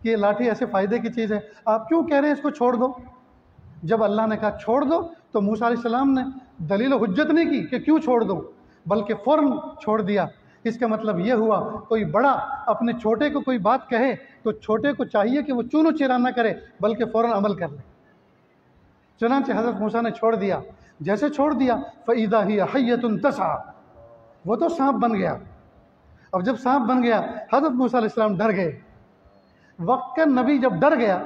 S1: کہ یہ لاٹھی ایسے فائدے کی چیز ہے، آپ کیوں کہہ رہے ہیں اس کو چھوڑ دو؟ جب اللہ نے کہا چھوڑ دو تو موسیٰ علیہ السلام نے دلیل و حجت نہیں کی کہ کیوں چھوڑ دو، بلکہ فوراً چھوڑ دیا۔ اس کا مطلب یہ ہوا کوئی بڑا اپنے چھوٹے کو کوئی بات کہے تو چھوٹے کو چاہیے کہ وہ چونو چرا نہ کرے بلکہ فوراً عمل کر لے۔ چنانچہ حضرت موسیٰ نے چھوڑ دیا۔ جیسے چھوڑ دیا فَإِذَا هِيَ حَيَّةٌ تَسْعَىٰ، وہ تو سانپ بن گیا۔ اب جب سانپ بن گیا حضرت موسیٰ علیہ السلام ڈر گئے۔ وقت کا نبی جب ڈر گیا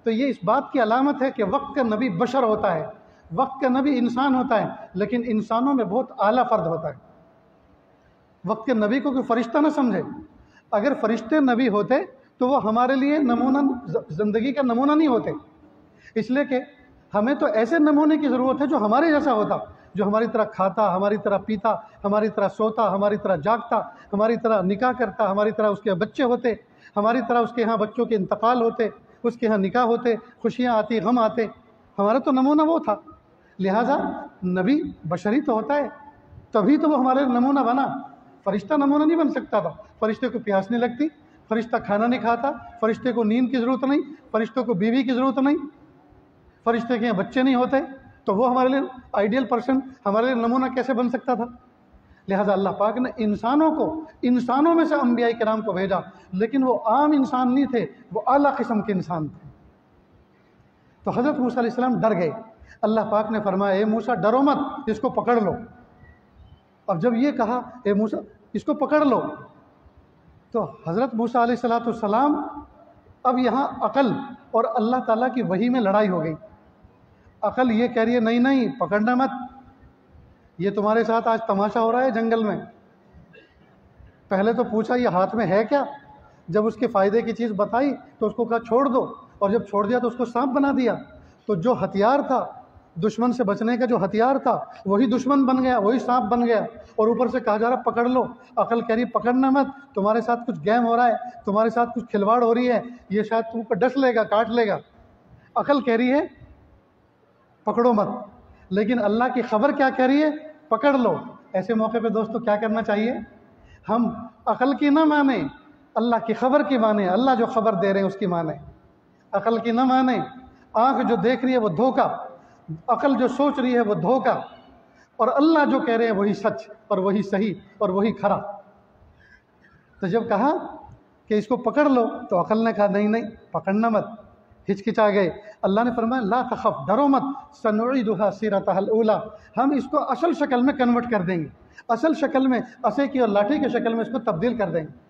S1: تو یہ اس بات کی علامت ہے کہ وقت کا نبی بشر ہوتا ہے، وقت کا نبی انسان ہوتا ہے، لیکن انسانوں میں بہت اعلیٰ فرد ہوتا ہے۔ وقت کے نبی کو کوئی فرشتہ نہ سمجھے، اگر فرشتے نبی ہوتے تو وہ ہمارے لیے نمونہ، زندگی کا نمونہ نہیں ہوتے، اس لیے کہ ہمیں تو ایسے نمونے کی ضرورت ہے جو ہمارے جیسا ہوتا، جو ہماری طرح کھاتا، ہماری طرح پیتا، ہماری طرح سوتا، ہماری طرح جاگتا، ہماری طرح نکاح کرتا، ہماری طرح اس کے بچے ہوتے، ہماری طرح اس کے ہاں بچوں کے انتقال ہوتے، اس کے ہاں نکاح ہوتے، خوشیاں آتی، غم آتے، ہمارا تو نمونہ وہ تھا۔ لہٰذا نبی بشری تو ہوتا ہے، تبھی تو وہ ہمارے نمونہ بنا۔ فرشتہ نمونہ نہیں بن سکتا تھا، فرشتے کو پیاس نہیں لگتی، فرشتہ کھانا نہیں کھاتا، فرشتے کو نیند کی ضرورت نہیں، فرشتوں کو بیوی کی ضرورت نہیں، فرشتے کے یہاں بچے نہیں ہوتے، تو وہ ہمارے لیے آئیڈیل پرسن، ہمارے لیے نمونہ کیسے بن سکتا تھا؟ لہذا اللہ پاک نے انسانوں کو، انسانوں میں سے انبیاء کرام کو بھیجا، لیکن وہ عام انسان نہیں تھے، وہ اعلیٰ قسم کے انسان تھے۔ تو حضرت موسیٰ علیہ السلام ڈر گئے۔ اللہ پاک نے فرمایا اے موسیٰ ڈرو مت، اس کو پکڑ لو۔ اب جب یہ کہا اے موسیٰ اس کو پکڑ لو، تو حضرت موسیٰ علیہ السلام اب یہاں عقل اور اللہ تعالیٰ کی وحی میں لڑائی ہو گئی۔ عقل یہ کہہ رہی ہے نہیں نہیں پکڑنا مت، یہ تمہارے ساتھ آج تماشا ہو رہا ہے جنگل میں۔ پہلے تو پوچھا یہ ہاتھ میں ہے کیا، جب اس کے فائدے کی چیز بتائی تو اس کو کہا چھوڑ دو، اور جب چھوڑ دیا تو اس کو سانپ بنا دیا۔ تو جو ہتھیار تھا دشمن سے بچنے کا، جو ہتھیار تھا وہی دشمن بن گیا، وہی سانپ بن گیا، اور اوپر سے کہا جا رہا پکڑ لو۔ عقل کہہ رہی پکڑنا مت، تمہارے ساتھ کچھ گیم ہو رہا ہے، تمہارے ساتھ کچھ کھلواڑ ہو رہی ہے، یہ شاید تم کو ڈس لے گا، کاٹ لے گا۔ عقل کہہ رہی ہے پکڑو مت، لیکن اللہ کی خبر کیا کہہ رہی ہے؟ پکڑ لو۔ ایسے موقع پہ دوستو کیا کرنا چاہیے؟ ہم عقل کی نہ مانیں، اللہ کی خبر کی مانیں، اللہ جو خبر دے رہے ہیں اس کی مانیں۔ عقل کی نہ مانیں، آنکھ جو دیکھ رہی ہے وہ دھوکا، عقل جو سوچ رہی ہے وہ دھوکا، اور اللہ جو کہہ رہے ہیں وہی سچ اور وہی صحیح اور وہی کھرا۔ تو جب کہا کہ اس کو پکڑ لو، تو عقل نے کہا نہیں نہیں پکڑنا مت، ہچکچا گئے۔ اللہ نے فرمایا لا تخف، ڈرو مت، سنعیدها سیرتها الاولی، ہم اس کو اصل شکل میں کنورٹ کر دیں گے، اصل شکل میں اسے کی اور لاٹھی کی شکل میں اس کو تبدیل کر دیں گے۔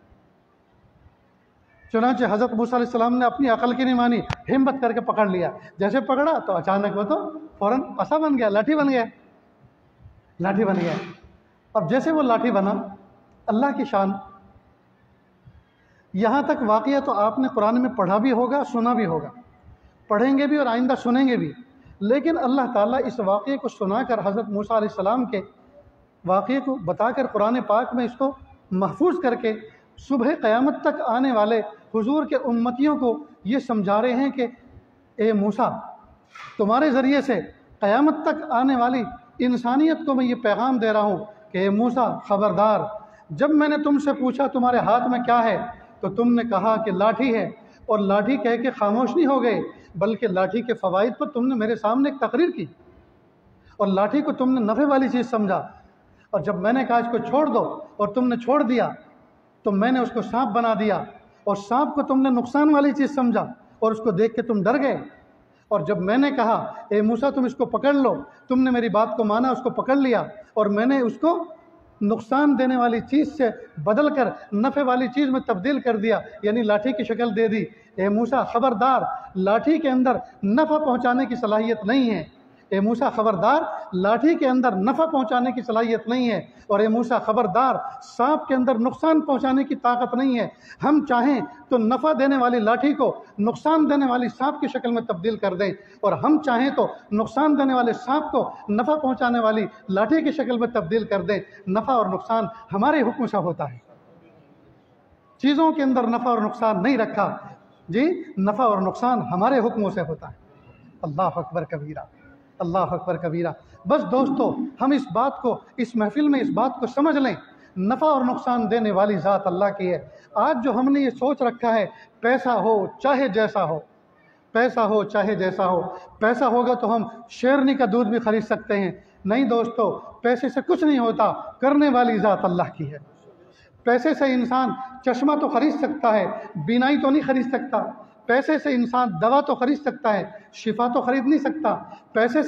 S1: چنانچہ حضرت موسیٰ علیہ السلام نے اپنی عقل کی نہیں مانی، ہمت کر کے پکڑ لیا، جیسے پکڑا تو اچانک وہ تو فوراً پسا بن گیا، لاٹھی بن گیا، لاٹھی بن گیا۔ اب جیسے وہ لاٹھی بنا، اللہ کی شان، یہاں تک واقعہ تو آپ نے قرآن میں پڑھا بھی ہوگا، سنا بھی ہوگا، پڑھیں گے بھی اور آئندہ سنیں گے بھی، لیکن اللہ تعالیٰ اس واقعے کو سنا کر حضرت موسیٰ علیہ السلام کے واقعے کو بتا کر قرآن پاک میں اس کو محفوظ کر کے صبح قیامت تک آنے والے حضور کے امتیوں کو یہ سمجھا رہے ہیں کہ اے موسیٰ، تمہارے ذریعے سے قیامت تک آنے والی انسانیت کو میں یہ پیغام دے رہا ہوں کہ اے موسیٰ خبردار، جب میں نے تم سے پوچھا تمہارے ہاتھ میں کیا ہے تو تم نے کہا کہ لاٹھی ہے، اور لاٹھی کہہ کے خاموش نہیں ہو گئے، بلکہ لاٹھی کے فوائد پر تم نے میرے سامنے ایک تقریر کی، اور لاٹھی کو تم نے نفع والی چیز سمجھا، اور جب میں نے کہا اس کو چھوڑ دو اور تم نے چھوڑ دیا تو میں نے اس کو سانپ بنا دیا، اور سانپ کو تم نے نقصان والی چیز سمجھا اور اس کو دیکھ کے تم ڈر گئے، اور جب میں نے کہا اے موسیٰ تم اس کو پکڑ لو، تم نے میری بات کو مانا، اس کو پکڑ لیا، اور میں نے اس کو نقصان دینے والی چیز سے بدل کر نفع والی چیز میں تبدیل کر دیا، یعنی لاٹھی کی شکل دے دی۔ اے موسیٰ خبردار، لاٹھی کے اندر نفع پہنچانے کی صلاحیت نہیں ہے، اے موسیٰ خبردار، لاٹھی کے اندر نفع پہنچانے کی صلاحیت نہیں ہے، اور اے موسیٰ خبردار، سانپ کے اندر نقصان پہنچانے کی طاقت نہیں ہے۔ ہم چاہیں تو نفع دینے والی لاٹھی کو نقصان دینے والی سانپ کی شکل میں تبدیل کر دیں، اور ہم چاہیں تو نقصان دینے والے سانپ کو نفع پہنچانے والی لاٹھی کی شکل میں تبدیل کر دیں۔ نفع اور نقصان ہمارے حکم سے ہوتا ہے، چیزوں کے اندر نفع اور نقصان نہیں رکھا، جی نفع اور نقصان ہمارے حکموں سے ہوتا ہے۔ اللہ اکبر کبیرہ، اللہ اکبر کبیرہ۔ بس دوستو، ہم اس بات کو، اس محفل میں اس بات کو سمجھ لیں، نفع اور نقصان دینے والی ذات اللہ کی ہے۔ آج جو ہم نے یہ سوچ رکھا ہے پیسہ ہو چاہے جیسا ہو، پیسہ ہو چاہے جیسا ہو، پیسہ ہوگا تو ہم شیرنی کا دودھ بھی خرید سکتے ہیں، نہیں دوستو، پیسے سے کچھ نہیں ہوتا، کرنے والی ذات اللہ کی ہے۔ پیسے سے انسان چشمہ تو خرید سکتا ہے، بینائی تو نہیں خرید سکتا، پیسے سے انسان دوا تو خرید سکتا ہے، شفا تو خرید نہیں سکتا، پیسے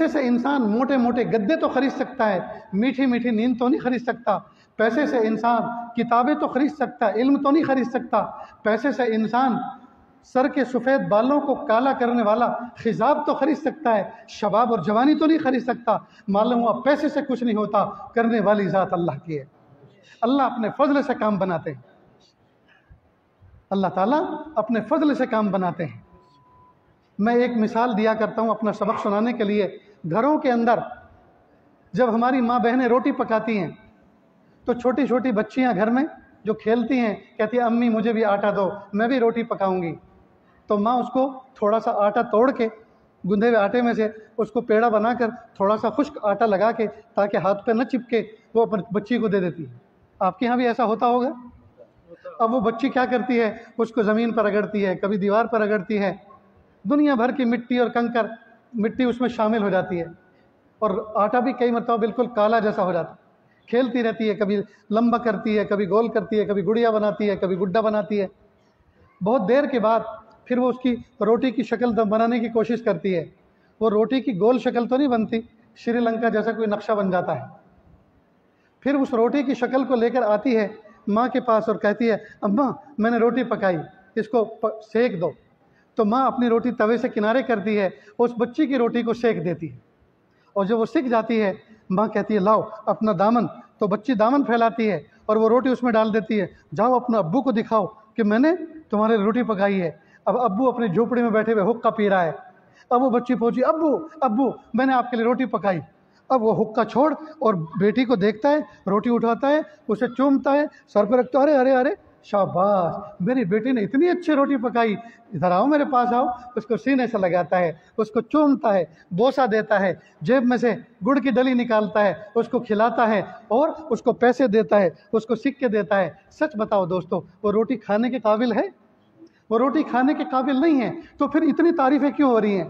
S1: سے انسان موٹے موٹے گدے تو خرید سکتا ہے، میٹھی میٹھی نیند تو نہیں خرید سکتا، پیسے سے انسان کتابیں تو خرید سکتا ہے، علم تو نہیں خرید سکتا، پیسے سے انسان سر کے سفید بالوں کو کالا کرنے والا خضاب تو خرید سکتا ہے، شباب اور جوانی تو نہیں خرید سکتا۔ معلوم ہوا پیسے سے کچھ نہیں ہوتا، کرنے والی ذات اللہ کی ہے۔ اللہ اپنے فضل سے کام بناتے ہیں، اللہ تعالیٰ اپنے فضل سے کام بناتے ہیں۔ میں ایک مثال دیا کرتا ہوں اپنا سبق سنانے کے لیے۔ گھروں کے اندر جب ہماری ماں بہنیں روٹی پکاتی ہیں تو چھوٹی چھوٹی بچیاں گھر میں جو کھیلتی ہیں کہتی ہیں امی مجھے بھی آٹا دو، میں بھی روٹی پکاؤں گی، تو ماں اس کو تھوڑا سا آٹا توڑ کے گندھے ہوئے آٹے میں سے اس کو پیڑا بنا کر تھوڑا سا خشک آٹا لگا کے تاکہ ہاتھ پہ نہ چپکے وہ بچی کو دے دیتی ہے۔ آپ کے ہاں بھی ایسا ہوتا ہوگا؟ اب وہ بچی کیا کرتی ہے، اس کو زمین پر رگڑتی ہے، کبھی دیوار پر رگڑتی ہے، دنیا بھر کی مٹی اور کنکر مٹی اس میں شامل ہو جاتی ہے، اور آٹا بھی کئی مرتبہ بالکل کالا جیسا ہو جاتا ہے۔ کھیلتی رہتی ہے، کبھی لمبا کرتی ہے، کبھی گول کرتی ہے، کبھی گڑیا بناتی ہے، کبھی گڈا بناتی ہے۔ بہت دیر کے بعد پھر وہ اس کی روٹی کی شکل بنانے کی کوشش کرتی ہے۔ وہ روٹی کی گول شکل تو نہیں بنتی، شری لنکا جیسا کوئی نقشہ بن جاتا ہے۔ پھر اس روٹی کی شکل کو لے کر آتی ہے ماں کے پاس اور کہتی ہے اماں میں نے روٹی پکائی، اس کو سیک دو۔ تو ماں اپنی روٹی توے سے کنارے کرتی ہے، اس بچی کی روٹی کو سیک دیتی ہے، اور جب وہ سیک جاتی ہے ماں کہتی ہے لاؤ اپنا دامن، تو بچی دامن پھیلاتی ہے اور وہ روٹی اس میں ڈال دیتی ہے، جاؤ اپنا ابو کو دکھاؤ کہ میں نے تمہاری روٹی پکائی ہے۔ اب ابو اپنی جھوپڑی میں بیٹھے ہوئے حقہ پی رہا ہے۔ اب وہ بچی پہنچی، ابو میں نے آپ کے لیے روٹی پکائی۔ اب وہ حقہ چھوڑ اور بیٹی کو دیکھتا ہے، روٹی اٹھاتا ہے، اسے چومتا ہے، سر پہ رکھتا ہے، ارے ارے شاباش میری بیٹی نے اتنی اچھی روٹی پکائی، ادھر آؤ میرے پاس آؤ۔ اس کو سینے سے لگاتا ہے، اس کو چومتا ہے، بوسہ دیتا ہے، جیب میں سے گڑ کی ڈلی نکالتا ہے، اس کو کھلاتا ہے اور اس کو پیسے دیتا ہے، اس کو سکے دیتا ہے۔ سچ بتاؤ دوستو، وہ روٹی کھانے کے قابل ہے؟ وہ روٹی کھانے کے قابل نہیں ہے، تو پھر اتنی تعریفیں کیوں ہو رہی ہیں؟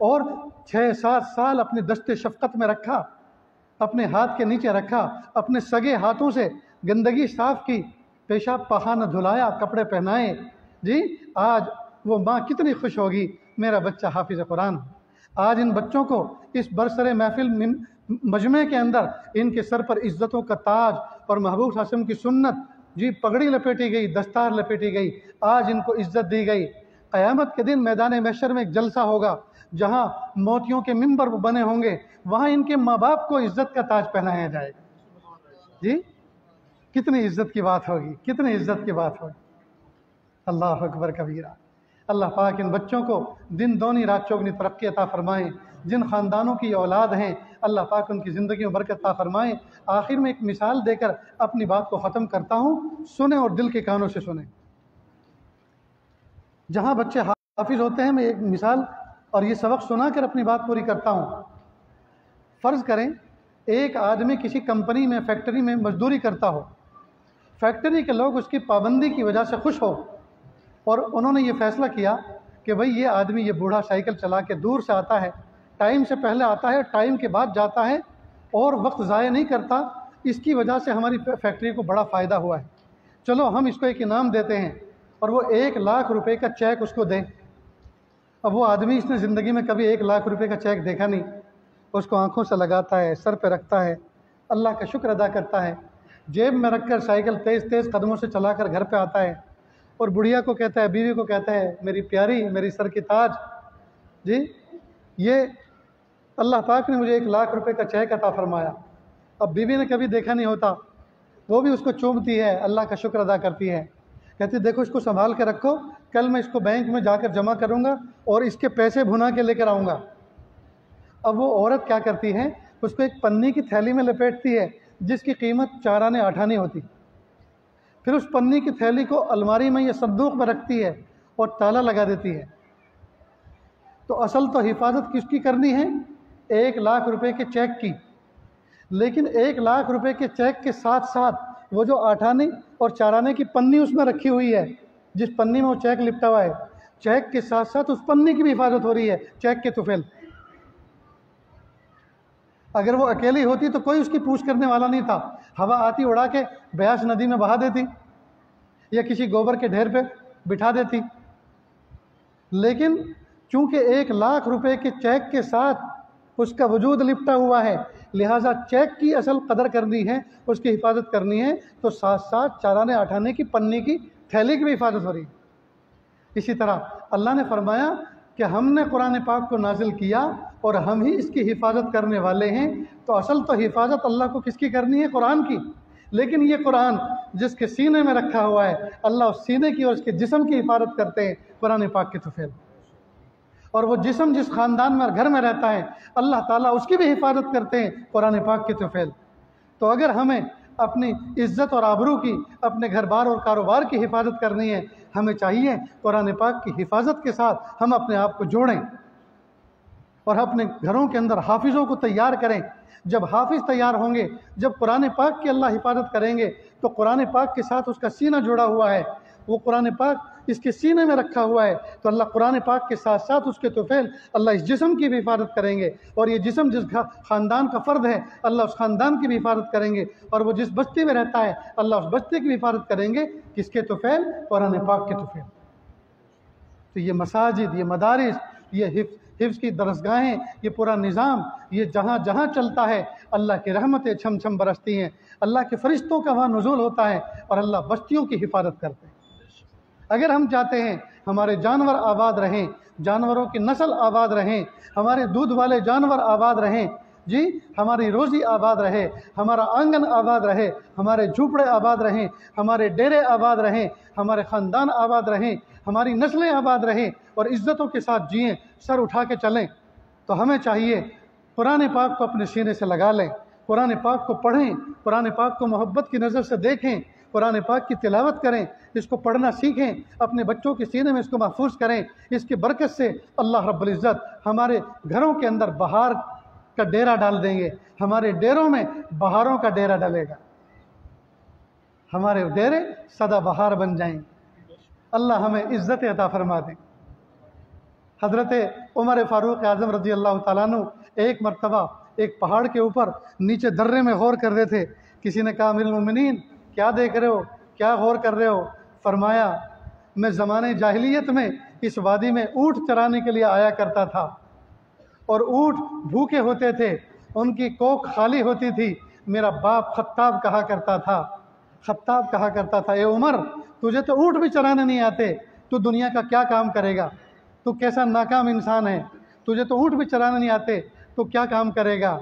S1: اور 6-7 سال اپنے دست شفقت میں رکھا، اپنے ہاتھ کے نیچے رکھا، اپنے سگے ہاتھوں سے گندگی صاف کی، پیشاب پخانہ دھلایا، کپڑے پہنائے، جی آج وہ ماں کتنی خوش ہوگی میرا بچہ حافظ قرآن۔ آج ان بچوں کو اس برسر محفل مجمع کے اندر ان کے سر پر عزتوں کا تاج اور محبوب صلی اللہ علیہ وسلم کی سنت، جی پگڑی لپیٹی گئی، دستار لپیٹی گئی، آج ان کو عزت دی گئی۔ قیامت کے دن میدان محشر میں ایک جلسہ ہوگا جہاں موتیوں کے ممبر بنے ہوں گے، وہاں ان کے ماں باپ کو عزت کا تاج پہنایا جائے گا۔ جی کتنی عزت کی بات ہوگی، کتنی عزت کی بات ہوگی۔ اللہ اکبر کبیرہ۔ اللہ پاک ان بچوں کو دن دونی رات چوگنی ترقی عطا فرمائیں۔ جن خاندانوں کی اولاد ہیں اللہ پاک ان کی زندگی میں برکت عطا فرمائیں۔ آخر میں ایک مثال دے کر اپنی بات کو ختم کرتا ہوں، سنیں اور دل کے کانوں سے سنیں۔ جہاں بچے حافظ ہوتے ہیں، میں ایک مثال اور یہ سبق سنا کر اپنی بات پوری کرتا ہوں۔ فرض کریں ایک آدمی کسی کمپنی میں، فیکٹری میں مزدوری کرتا ہو، فیکٹری کے لوگ اس کی پابندی کی وجہ سے خوش ہو اور انہوں نے یہ فیصلہ کیا کہ بھئی یہ آدمی، یہ بوڑھا سائیکل چلا کے دور سے آتا ہے، ٹائم سے پہلے آتا ہے، ٹائم کے بعد جاتا ہے اور وقت ضائع نہیں کرتا، اس کی وجہ سے ہماری فیکٹری کو بڑا فائدہ ہوا ہے، چلو ہم اس کو ایک انعام دیتے ہیں، اور وہ 1,00,000 روپے کا چیک اس کو دیں۔ اب وہ آدمی، اس نے زندگی میں کبھی 1,00,000 روپے کا چیک دیکھا نہیں، اس کو آنکھوں سے لگاتا ہے، سر پہ رکھتا ہے، اللہ کا شکر ادا کرتا ہے، جیب میں رکھ کر سائیکل تیز تیز قدموں سے چلا کر گھر پہ آتا ہے، اور بڑھیا کو کہتا ہے، بیوی کو کہتا ہے، میری پیاری، میری سر کی تاج، جی یہ اللہ پاک نے مجھے 1,00,000 روپے کا چیک عطا فرمایا۔ اب بیوی نے کبھی دیکھا نہیں ہوتا، وہ بھی اس کو چومتی ہے، اللہ کا شکر ادا کرتی ہے، کہتی دیکھو اس کو سنبھال کے رکھو، کل میں اس کو بینک میں جا کر جمع کروں گا اور اس کے پیسے بھنا کے لے کر آؤں گا۔ اب وہ عورت کیا کرتی ہے، اس کو ایک پنی کی تھیلی میں لپیٹتی ہے جس کی قیمت 4 آنے 8 آنے ہوتی، پھر اس پنی کی تھیلی کو الماری میں یا صندوق میں رکھتی ہے اور تالا لگا دیتی ہے۔ تو اصل تو حفاظت کس کی کرنی ہے؟ 1,00,000 روپے کے چیک کی، لیکن 1,00,000 روپے کے چیک کے ساتھ ساتھ وہ جو 8 آنے اور 4 آنے کی پنی اس میں رکھی ہوئی ہے، جس پنی میں وہ چیک لپٹا ہوا ہے، چیک کے ساتھ ساتھ اس پنی کی بھی حفاظت ہو رہی ہے، چیک کے طفیل۔ اگر وہ اکیلی ہوتی تو کوئی اس کی پوچھ کرنے والا نہیں تھا، ہوا آتی اڑا کے بیاس ندی میں بہا دیتی یا کسی گوبر کے ڈھیر پہ بٹھا دیتی، لیکن چونکہ 1,00,000 روپے کے چیک کے ساتھ اس کا وجود لپٹا ہوا ہے، لہٰذا چیک کی اصل قدر کرنی ہے، اس کی حفاظت کرنی ہے، تو ساتھ ساتھ 4 آنے 8 آنے کی پنی کی تھیلی کی بھی حفاظت ہو رہی ہے۔ اسی طرح اللہ نے فرمایا کہ ہم نے قرآن پاک کو نازل کیا اور ہم ہی اس کی حفاظت کرنے والے ہیں، تو اصل تو حفاظت اللہ کو کس کی کرنی ہے؟ قرآن کی، لیکن یہ قرآن جس کے سینے میں رکھا ہوا ہے، اللہ اس سینے کی اور اس کے جسم کی حفاظت کرتے ہیں قرآن پاک کے طفیل، اور وہ جسم جس خاندان میں اور گھر میں رہتا ہے اللہ تعالیٰ اس کی بھی حفاظت کرتے ہیں قرآن پاک کے طفیل۔ تو اگر ہمیں اپنی عزت اور آبرو کی، اپنے گھر بار اور کاروبار کی حفاظت کرنی ہے، ہمیں چاہیے قرآن پاک کی حفاظت کے ساتھ ہم اپنے آپ کو جوڑیں اور اپنے گھروں کے اندر حافظوں کو تیار کریں۔ جب حافظ تیار ہوں گے، جب قرآن پاک کی اللہ حفاظت کریں گے، تو قرآن پاک کے ساتھ اس کا سینہ جڑا ہوا ہے، وہ قرآن پاک اس کے سینے میں رکھا ہوا ہے، تو اللہ قرآن پاک کے ساتھ ساتھ اس کے طفیل اللہ اس جسم کی بھی حفاظت کریں گے، اور یہ جسم جس خاندان کا فرد ہے اللہ اس خاندان کی بھی حفاظت کریں گے، اور وہ جس بستی میں رہتا ہے اللہ اس بستی کی بھی حفاظت کریں گے، کس کے طفیل؟ قرآن پاک کے طفیل۔ تو یہ مساجد، یہ مدارس، یہ حفظ کی درسگاہیں، یہ پورا نظام، یہ جہاں جہاں چلتا ہے اللہ کی رحمتیں چھم چھم برستی ہیں، اللہ کے فرشتوں کا وہاں نزول ہوتا ہے، اور اللہ بستیوں کی حفاظت کرتے ہیں۔ اگر ہم چاہتے ہیں ہمارے جانور آباد رہیں، جانوروں کی نسل آباد رہیں، ہمارے دودھ والے جانور آباد رہیں، جی ہماری روزی آباد رہے، ہمارا آنگن آباد رہے، ہمارے جھوپڑے آباد رہیں، ہمارے ڈیرے آباد رہیں، ہمارے خاندان آباد رہیں، ہماری نسلیں آباد رہیں اور عزتوں کے ساتھ جئیں، سر اٹھا کے چلیں، تو ہمیں چاہیے قرآن پاک کو اپنے سینے سے لگا لیں، قرآن پاک کو پڑھیں، قرآن پاک کو محبت کی نظر سے دیکھیں، قرآن پاک کی تلاوت کریں، اس کو پڑھنا سیکھیں، اپنے بچوں کے سینے میں اس کو محفوظ کریں۔ اس کی برکت سے اللہ رب العزت ہمارے گھروں کے اندر بہار کا ڈیرا ڈال دیں گے، ہمارے ڈیروں میں بہاروں کا ڈیرا ڈلے گا، ہمارے ڈیرے سدا بہار بن جائیں گے۔ اللہ ہمیں عزت عطا فرما دیں۔ حضرت عمر فاروق اعظم رضی اللہ تعالیٰ عنہ ایک مرتبہ ایک پہاڑ کے اوپر نیچے درے میں غور کر رہے تھے. کسی نے کہا امیر المومنین کیا دیکھ رہے ہو، کیا غور کر رہے ہو؟ فرمایا میں زمانے جاہلیت میں اس وادی میں اونٹ چرانے کے لیے آیا کرتا تھا، اور اونٹ بھوکے ہوتے تھے، ان کی کوکھ خالی ہوتی تھی. میرا باپ خطاب کہا کرتا تھا، خطاب کہا کرتا تھا اے عمر تجھے تو اونٹ بھی چرانے نہیں آتے، تو دنیا کا کیا کام کرے گا؟ تو کیسا ناکام انسان ہے، تجھے تو اونٹ بھی چرانے نہیں آتے تو کیا کام کرے گا؟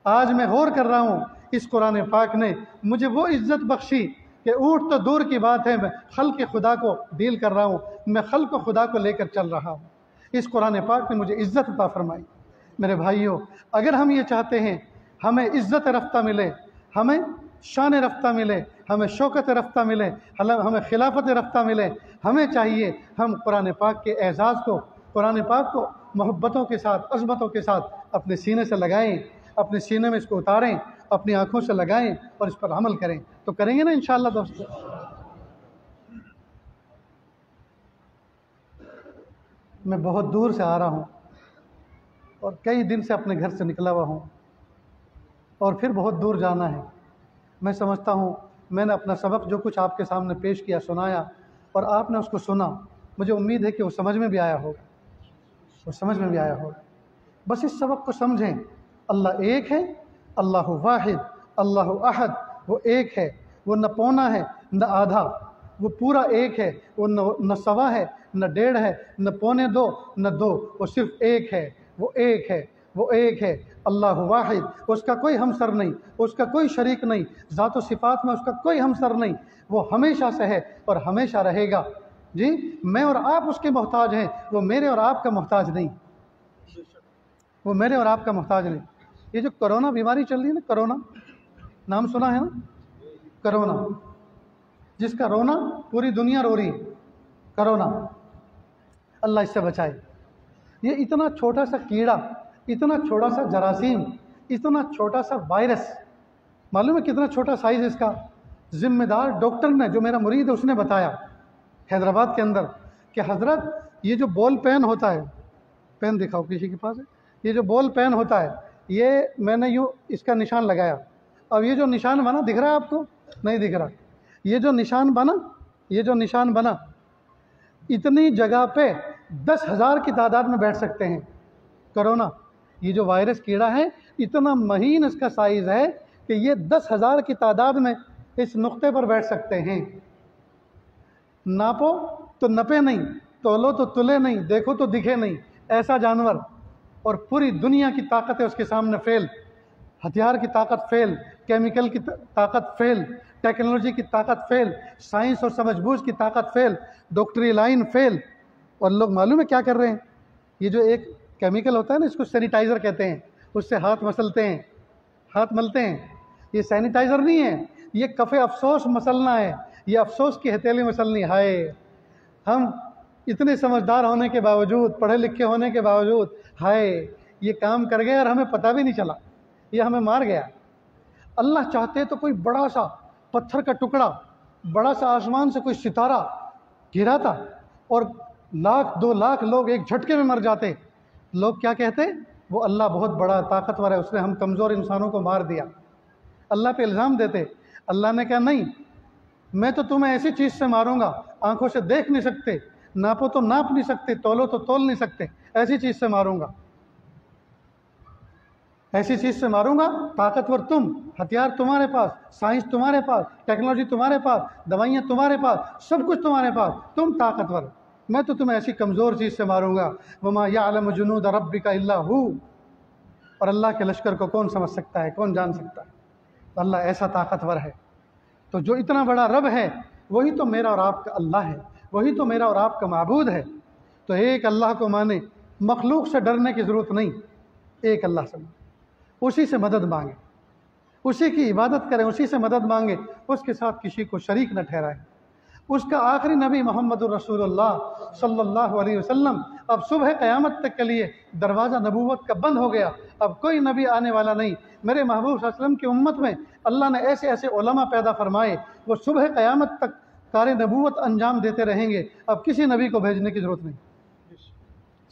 S1: آج میں غور کر رہا ہوں اس قرآن پاک نے مجھے وہ عزت بخشی کہ اونٹ تو دور کی بات ہے، میں خلق خدا کو ڈیل کر رہا ہوں، میں خلق خدا کو لے کر چل رہا ہوں. اس قرآن پاک نے مجھے عزت عطا فرمائی. میرے بھائیوں، اگر ہم یہ چاہتے ہیں ہمیں عزت رفتہ ملے، ہمیں شان رفتہ ملے، ہمیں شوکت رفتہ ملے، ہمیں خلافت رفتہ ملے، ہمیں چاہیے ہم قرآن پاک کے اعزاز کو، قرآن پاک کو محبتوں کے ساتھ، عظمتوں کے ساتھ اپنے سینے سے لگائیں، اپنے سینے میں اس کو اتاریں، اپنی آنکھوں سے لگائیں اور اس پر عمل کریں. تو کریں گے نا انشاءاللہ دوستو؟ میں بہت دور سے آ رہا ہوں اور کئی دن سے اپنے گھر سے نکلا ہوا ہوں اور پھر بہت دور جانا ہے. میں سمجھتا ہوں میں نے اپنا سبق جو کچھ آپ کے سامنے پیش کیا، سنایا، اور آپ نے اس کو سنا، مجھے امید ہے کہ وہ سمجھ میں بھی آیا ہوگا، وہ سمجھ میں بھی آیا ہوگا. بس اس سبق کو سمجھیں، اللہ ایک ہے، اللہ واحد، اللہ احد. وہ ایک ہے، وہ نہ پونا ہے نہ آدھا، وہ پورا ایک ہے، وہ نہ سوا ہے نہ ڈیڑھ ہے نہ پونے دو نہ دو، وہ صرف ایک ہے، وہ ایک ہے، وہ ایک ہے. اللہ واحد، اس کا کوئی ہمسر نہیں، اس کا کوئی شریک نہیں، ذات و صفات میں اس کا کوئی ہمسر نہیں، وہ ہمیشہ سے ہے اور ہمیشہ رہے گا. جی میں اور آپ اس کے محتاج ہیں، وہ میرے اور آپ کا محتاج نہیں، وہ میرے اور آپ کا محتاج نہیں. یہ جو کرونا بیماری چل رہی ہے نا، کرونا نام سنا ہے نا؟ کرونا، جس کا رونا پوری دنیا رو رہی ہے، کرونا. اللہ اس سے بچائے. یہ اتنا چھوٹا سا کیڑا، اتنا چھوٹا سا جراثیم، اتنا چھوٹا سا وائرس، معلوم ہے کتنا چھوٹا سائز اس کا؟ ذمہ دار ڈاکٹر نے، جو میرا مرید ہے، اس نے بتایا حیدرآباد کے اندر کہ حضرت یہ جو بال پین ہوتا ہے، پین دکھاؤ کسی کے پاس ہے، یہ جو بال پین ہوتا ہے، یہ میں نے یوں اس کا نشان لگایا، اب یہ جو نشان بنا دکھ رہا ہے آپ کو؟ نہیں دکھ رہا. یہ جو نشان بنا، یہ جو نشان بنا، اتنی جگہ پہ 10,000 کی تعداد میں بیٹھ سکتے ہیں. کرونا، یہ جو وائرس کیڑا ہے، اتنا مہین اس کا سائز ہے کہ یہ 10,000 کی تعداد میں اس نقطے پر بیٹھ سکتے ہیں. ناپو تو نپے نہیں، تولو تو تلے نہیں، دیکھو تو دکھے نہیں، ایسا جانور. اور پوری دنیا کی طاقت ہے اس کے سامنے فیل، ہتھیار کی طاقت فیل، کیمیکل کی طاقت فیل، ٹیکنالوجی کی طاقت فیل، سائنس اور سمجھ بوجھ کی طاقت فیل، ڈاکٹری لائن فیل. اور لوگ معلوم ہے کیا کر رہے ہیں؟ یہ جو ایک کیمیکل ہوتا ہے نا، اس کو سینیٹائزر کہتے ہیں، اس سے ہاتھ مسلتے ہیں، ہاتھ ملتے ہیں. یہ سینیٹائزر نہیں ہے، یہ کف افسوس مسلنا ہے، یہ افسوس کی ہتھیلی مسلنی. ہائے، ہم اتنے سمجھدار ہونے کے باوجود، پڑھے لکھے ہونے کے باوجود، ہائے یہ کام کر گئے اور ہمیں پتہ بھی نہیں چلا، یہ ہمیں مار گیا. اللہ چاہتے تو کوئی بڑا سا پتھر کا ٹکڑا، بڑا سا آسمان سے کوئی ستارہ گراتا اور 1,00,000-2,00,000 لوگ ایک جھٹکے میں مر جاتے. لوگ کیا کہتے؟ وہ اللہ بہت بڑا طاقتور ہے، اس نے ہم کمزور انسانوں کو مار دیا. اللہ پہ الزام دیتے. اللہ نے کہا نہیں، میں تو تمہیں ایسی چیز سے ماروں گا، آنکھوں سے دیکھ نہیں سکتے، ناپو تو ناپ نہیں سکتے، تولو تو تول نہیں سکتے، ایسی چیز سے ماروں گا، ایسی چیز سے ماروں گا. طاقتور تم، ہتھیار تمہارے پاس، سائنس تمہارے پاس، ٹیکنالوجی تمہارے پاس، دوائیاں تمہارے پاس، سب کچھ تمہارے پاس، تم طاقتور، میں تو تمہیں ایسی کمزور چیز سے ماروں گا. وما یعلم جنود ربک الا ہو. اور اللہ کے لشکر کو کون سمجھ سکتا ہے، کون جان سکتا ہے؟ اللہ ایسا طاقتور ہے. تو جو اتنا بڑا رب ہے، وہی تو میرا اور آپ کا اللہ ہے، وہی تو میرا اور آپ کا معبود ہے. تو ایک اللہ کو مانے، مخلوق سے ڈرنے کی ضرورت نہیں، ایک اللہ سے، اسی سے مدد مانگے، اسی کی عبادت کریں، اسی سے مدد مانگے، اس کے ساتھ کسی کو شریک نہ ٹھہرائیں. اس کا آخری نبی محمد الرسول اللہ صلی اللہ علیہ وسلم. اب صبح قیامت تک کے لیے دروازہ نبوت کا بند ہو گیا، اب کوئی نبی آنے والا نہیں. میرے محبوب صلی اللہ علیہ وسلم کی امت میں اللہ نے ایسے ایسے علماء پیدا فرمائے، وہ صبح قیامت تک کار نبوت انجام دیتے رہیں گے. اب کسی نبی کو بھیجنے کی ضرورت نہیں.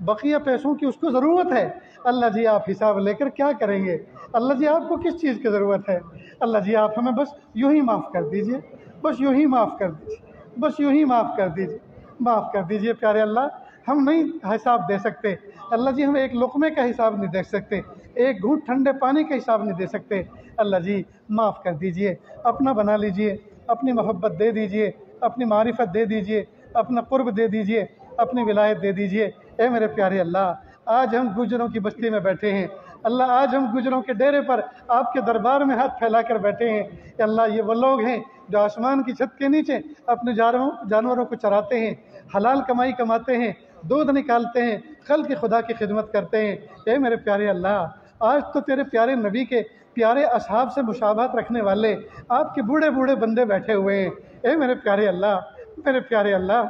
S1: بقیہ پیسوں کی اس کو ضرورت ہے، اللہ جی آپ حساب لے کر کیا کریں گے؟ اللہ جی آپ کو کس چیز کی ضرورت ہے؟ اللہ جی آپ ہمیں بس یوں ہی معاف کر دیجئے، بس یوں ہی معاف کر دیجئے، بس یوں ہی معاف کر دیجئے، معاف کر دیجئے پیارے اللہ۔ ہم نہیں حساب دے سکتے اللہ جی، ہم ایک لقمے کا حساب نہیں دے سکتے، ایک گھونٹ ٹھنڈے پانی کا حساب نہیں دے سکتے، اللہ جی معاف کر دیجئے، اپنا بنا لیجئے، اپنی محبت دے دیجئے، اپنی معرفت دے دیجئے، اپنا قرب دے دیجئے، اپنی ولایت دے دیجئے۔ اے میرے پیارے اللہ، آج ہم گجروں کی بستی میں بیٹھے ہیں اللہ، آج ہم گجروں کے ڈیرے پر آپ کے دربار میں ہاتھ پھیلا کر بیٹھے ہیں کہ اللہ یہ وہ لوگ ہیں جو آسمان کی چھت کے نیچے اپنے جانوروں کو چراتے ہیں، حلال کمائی کماتے ہیں، دودھ نکالتے ہیں، خلق خدا کی خدمت کرتے ہیں۔ اے میرے پیارے اللہ، آج تو تیرے پیارے نبی کے پیارے اصحاب سے مشابہت رکھنے والے آپ کے بوڑھے بوڑھے بندے بیٹھے ہوئے ہیں۔ اے میرے پیارے اللہ، میرے پیارے اللہ،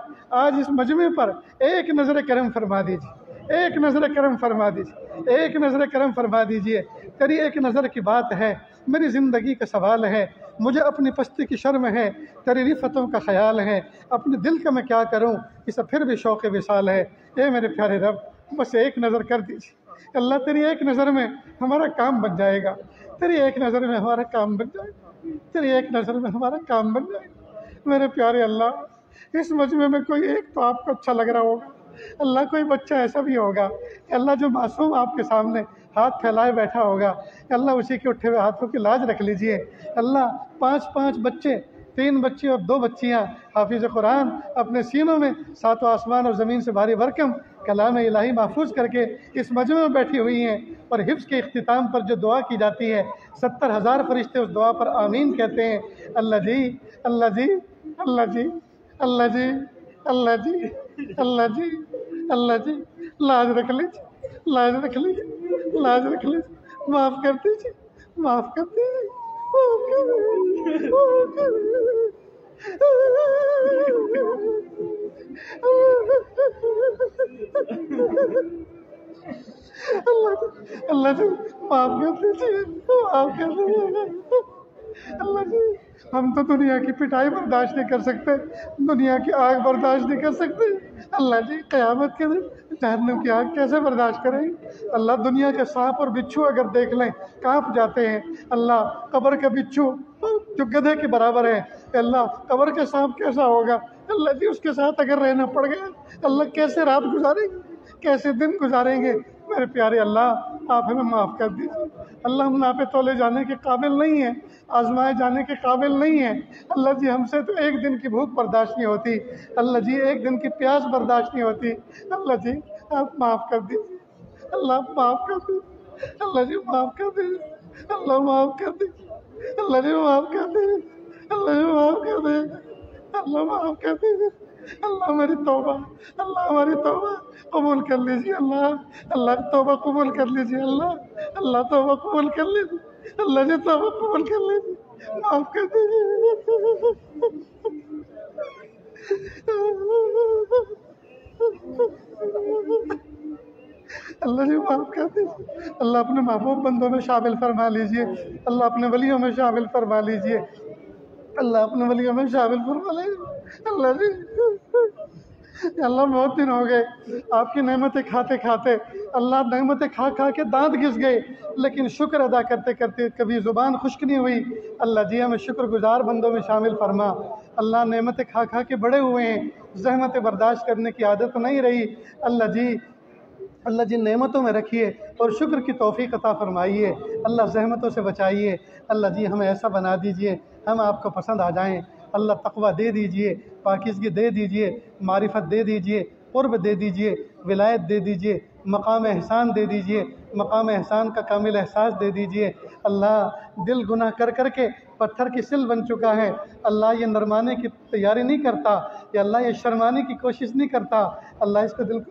S1: آج اس مجمع پر ایک نظر کرم فرما دیجیے، ایک نظر کرم فرما دیجیے، ایک نظر کرم فرما دیجیے۔ تیری ایک نظر کی بات ہے، میری زندگی کا سوال ہے، مجھے اپنی پستی کی شرم ہے، تیری رفتوں کا خیال ہے، اپنے دل کا میں کیا کروں، اسے پھر بھی شوق وصال ہے۔ اے میرے پیارے رب، بس ایک نظر کر دیجیے اللہ، تیری ایک نظر میں ہمارا کام بن جائے گا، تیری ایک نظر میں ہمارا کام بن جائے گا، تیری ایک نظر میں ہمارا کام بن جائے گا۔ میرے پیارے اللہ، اس مجمع میں کوئی ایک تو آپ کو اچھا لگ رہا ہوگا اللہ، کوئی بچہ ایسا بھی ہوگا اللہ جو معصوم آپ کے سامنے ہاتھ پھیلائے بیٹھا ہوگا اللہ، اسی کے اٹھے ہوئے ہاتھوں کی لاج رکھ لیجئے اللہ۔ 5 بچے، 3 بچے اور 2 بچیاں حافظ قرآن اپنے سینوں میں 7 آسمان اور زمین سے بھاری بھرکم کلام الہی محفوظ کر کے اس مجمع میں بیٹھی ہوئی ہیں، اور حفظ کے اختتام پر جو دعا کی جاتی ہے 70,000 فرشتے اس دعا پر آمین کہتے ہیں۔ اللہ جی، اللہ جی، اللہ جی، اللہ جی، اللہ جی، اللہ جی، اللہ جی، لاج رکھ لیجیے، لاج رکھ لیجیے، لاج رکھ لیجیے، معاف کر دیجیے، معاف کر دیجیے، معاف کر دیجیے، معاف کر دیجیے، اللہ جی معاف کر دیجیے، معاف کر دیجیے اللہ جی۔ ہم تو دنیا کی پٹائی برداشت نہیں کر سکتے، دنیا کی آگ برداشت نہیں کر سکتے اللہ جی، قیامت کے دن جہنم کی آگ کیسے برداشت کریں اللہ؟ دنیا کے سانپ اور بچھو اگر دیکھ لیں کانپ جاتے ہیں اللہ، قبر کا بچھو جو گدھے کے برابر ہے اللہ، قبر کے سانپ کیسا ہوگا اللہ جی؟ اس کے ساتھ اگر رہنا پڑ گیا اللہ، کیسے رات گزاریں گے، کیسے دن گزاریں گے؟ میرے پیارے اللہ، آپ ہمیں معاف کر دیجیے اللہ، ہم ناپے تولے جانے کے قابل نہیں ہیں، آزمائے جانے کے قابل نہیں ہیں اللہ جی۔ ہم سے تو ایک دن کی بھوک برداشت نہیں ہوتی اللہ جی، ایک دن کی پیاس برداشت نہیں ہوتی اللہ جی، آپ معاف کر دیجیے اللہ، معاف کر دیجیے اللہ جی، معاف کر دیجیے اللہ، معاف کر دیجیے اللہ جی، معاف کر دیجیے اللہ جی، معاف کر دیجیے اللہ، معاف کر دیجیے اللہ، ہماری توبہ اللہ، ہماری توبہ قبول کر لیجیے اللہ، اللہ توبہ قبول کر لیجیے اللہ، اللہ توبہ قبول کر لیجیے اللہ جی، توبہ قبول کر لیجیے، معاف کر دیجیے اللہ جی، معاف کر دیجیے اللہ، اپنے محبوب بندوں میں شامل فرما لیجیے اللہ، اپنے ولیوں میں شامل فرما لیجیے اللہ، اپنے ولیوں میں شامل فرما لیجیے اللہ جی۔ اللہ بہت دن ہو گئے آپ کی نعمتیں کھاتے کھاتے اللہ، نعمتیں کھا کھا کے دانت گھس گئے، لیکن شکر ادا کرتے کرتے کبھی زبان خشک نہیں ہوئی اللہ جی، ہمیں شکر گزار بندوں میں شامل فرما اللہ۔ نعمتیں کھا کھا کے بڑے ہوئے ہیں، زحمتیں برداشت کرنے کی عادت نہیں رہی اللہ جی، اللہ جن نعمتوں میں رکھیے اور شکر کی توفیق عطا فرمائیے اللہ، زحمتوں سے بچائیے اللہ جی، ہمیں ایسا بنا دیجئے ہم آپ کو پسند آ جائیں اللہ، تقوی دے دیجئے، پاکیزگی دے دیجئے، معرفت دے دیجئے، قرب دے دیجئے، ولایت دے دیجئے، مقام احسان دے دیجئے، مقام احسان کا کامل احساس دے دیجئے اللہ۔ دل گناہ کر کر کے پتھر کی سل بن چکا ہے اللہ، یہ نرمانے کی تیاری نہیں کرتا یا اللہ، یہ شرمانے کی کوشش نہیں کرتا اللہ،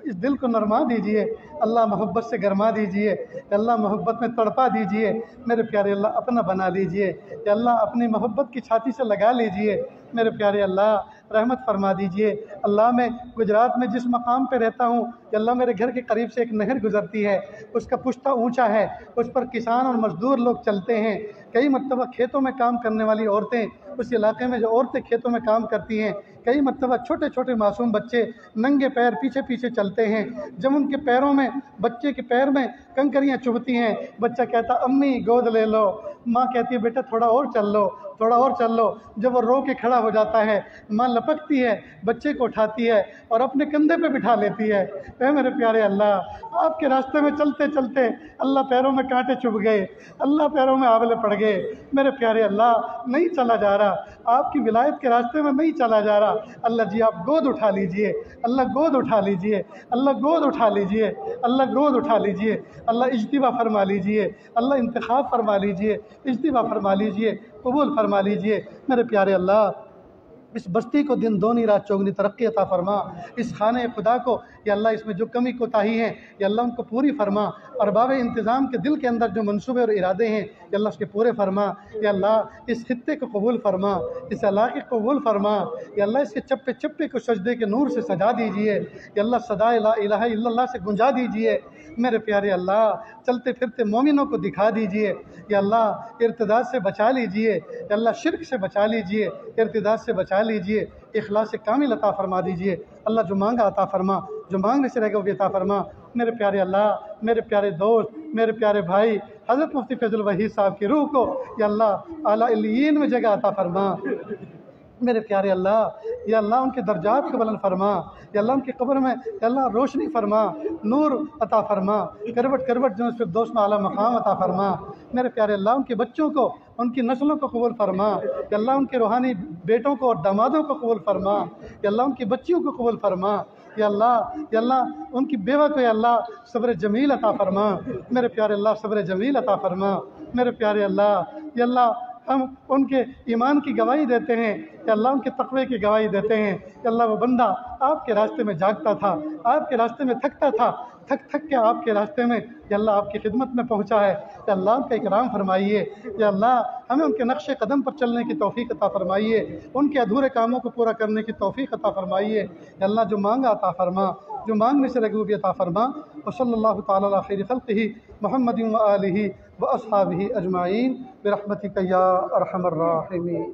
S1: اس دل کو نرما دیجئے اللہ، محبت سے گرما دیجئے اللہ، محبت میں تڑپا دیجئے میرے پیارے اللہ، اپنا بنا لیجئے یا اللہ، اپنی محبت کی چھاتی سے لگا لیجئے میرے پیارے اللہ، رحمت فرما دیجئے اللہ۔ میں گجرات میں جس مقام پہ رہتا ہوں یا اللہ، میرے گھر کے قریب سے ایک نہر گزرتی ہے، اس کا پشتہ اونچا ہے، اس پر کسان اور مزدور لوگ چلتے ہیں۔ کئی مرتبہ کھیتوں میں کام کرنے والی عورتیں، اس علاقے میں جو عورتیں کھیتوں میں کام کرتی ہیں، کئی مرتبہ چھوٹے چھوٹے معصوم بچے ننگے پیر پیچھے پیچھے چلتے ہیں۔ جب ان کے پیروں میں، بچے کے پیر میں کنکریاں چبھتی ہیں، بچہ کہتا امی گود لے لو، ماں کہتی ہے بیٹا تھوڑا اور چل لو، تھوڑا اور چل لو۔ جب وہ رو کے کھڑا ہو جاتا ہے، ماں لپکتی ہے، بچے کو اٹھاتی ہے اور اپنے کندھے پہ بٹھا لیتی ہے۔ اے میرے پیارے اللہ، آپ کے راستے میں چلتے چلتے اللہ پیروں میں کانٹے چبھ گئے، اللہ پیروں میں آولے پڑ گئے۔ میرے پیارے اللہ، نہیں چلا جا رہا، آپ کی ولایت کے راستے میں نہیں چلا جا رہا، اللہ جی آپ گود اٹھا لیجئے، اللہ گود اٹھا لیجئے، اللہ گود اٹھا لیجئے، اللہ گود اٹھا لیجئے، اللہ اجتبا فرما لیجئے، اللہ انتخاب فرما لیجئے، اجتبا فرما لیجئے، قبول فرما لیجئے۔ میرے پیارے اللہ، اس بستی کو دن دونی رات چوگنی ترقی عطا فرما، اس خانہ خدا کو یا اللہ اس میں جو کمی کوتاہی ہیں یا اللہ ان کو پوری فرما، ارباب انتظام کے دل کے اندر جو منصوبے اور ارادے ہیں یا اللہ اس کے پورے فرما، یا اللہ اس خطے کو قبول فرما، اس علاقے کو قبول فرما، یا اللہ اس کے چپے چپے کو سجدے کے نور سے سجا دیجئے، یا اللہ صدا لا الہ الا اللہ سے گنجا دیجئے۔ میرے پیارے اللہ، چلتے پھرتے مومنوں کو دکھا دیجئے، یا اللہ ارتداد سے بچا لیجئے، یا اللہ شرک سے بچا لیجئے، ارتداد سے بچا لیجئے، اخلاص کامل عطا فرما دیجئے۔ اللہ جو مانگا عطا فرما، جو مانگنے سے رہ گا وہ بھی عطا فرما۔ میرے پیارے اللہ، میرے پیارے دوست، میرے پیارے بھائی حضرت مفتی فیض الوحید صاحب کی روح کو یا اللہ اعلیٰ علیین میں جگہ عطا فرما۔ میرے پیارے اللہ، یا اللہ ان کے درجات کو بلند فرما، یا اللہ ان کی قبر میں یا اللہ روشنی فرما، نور عطا فرما، کروٹ کروٹ جو پھر دوست میں اعلیٰ مقام عطا فرما۔ میرے پیارے اللہ، ان کے بچوں کو، ان کی نسلوں کو قبول فرما، یا اللہ ان کے روحانی بیٹوں کو اور دامادوں کو قبول فرما، یا اللہ ان کی بچیوں کو قبول فرما، یا اللہ ان کی بیوہ کو یا اللہ صبر جمیل عطا فرما۔ میرے پیارے اللہ صبر جمیل عطا فرما۔ میرے پیارے اللہ، یا اللہ ہم ان کے ایمان کی گواہی دیتے ہیں، یا اللہ ان کے تقوی کی گواہی دیتے ہیں، یا اللہ وہ بندہ آپ کے راستے میں جاگتا تھا، آپ کے راستے میں تھکتا تھا، تھک تھک کے آپ کے راستے میں یا اللہ آپ کی خدمت میں پہنچا ہے، یا اللہ ان کا اکرام فرمائیے، یا اللہ ہمیں ان کے نقش قدم پر چلنے کی توفیق عطا فرمائیے، ان کے ادھورے کاموں کو پورا کرنے کی توفیق عطا فرمائیے، یا اللہ جو مانگا عطا فرما، جو مانگنے سے لگے وہ بھی عطا فرما۔ وصلی اللہ تعالی علی خیر خلقہ محمد و آلہ و اصحابہ اجمعین برحمتک یا ارحم الراحمین۔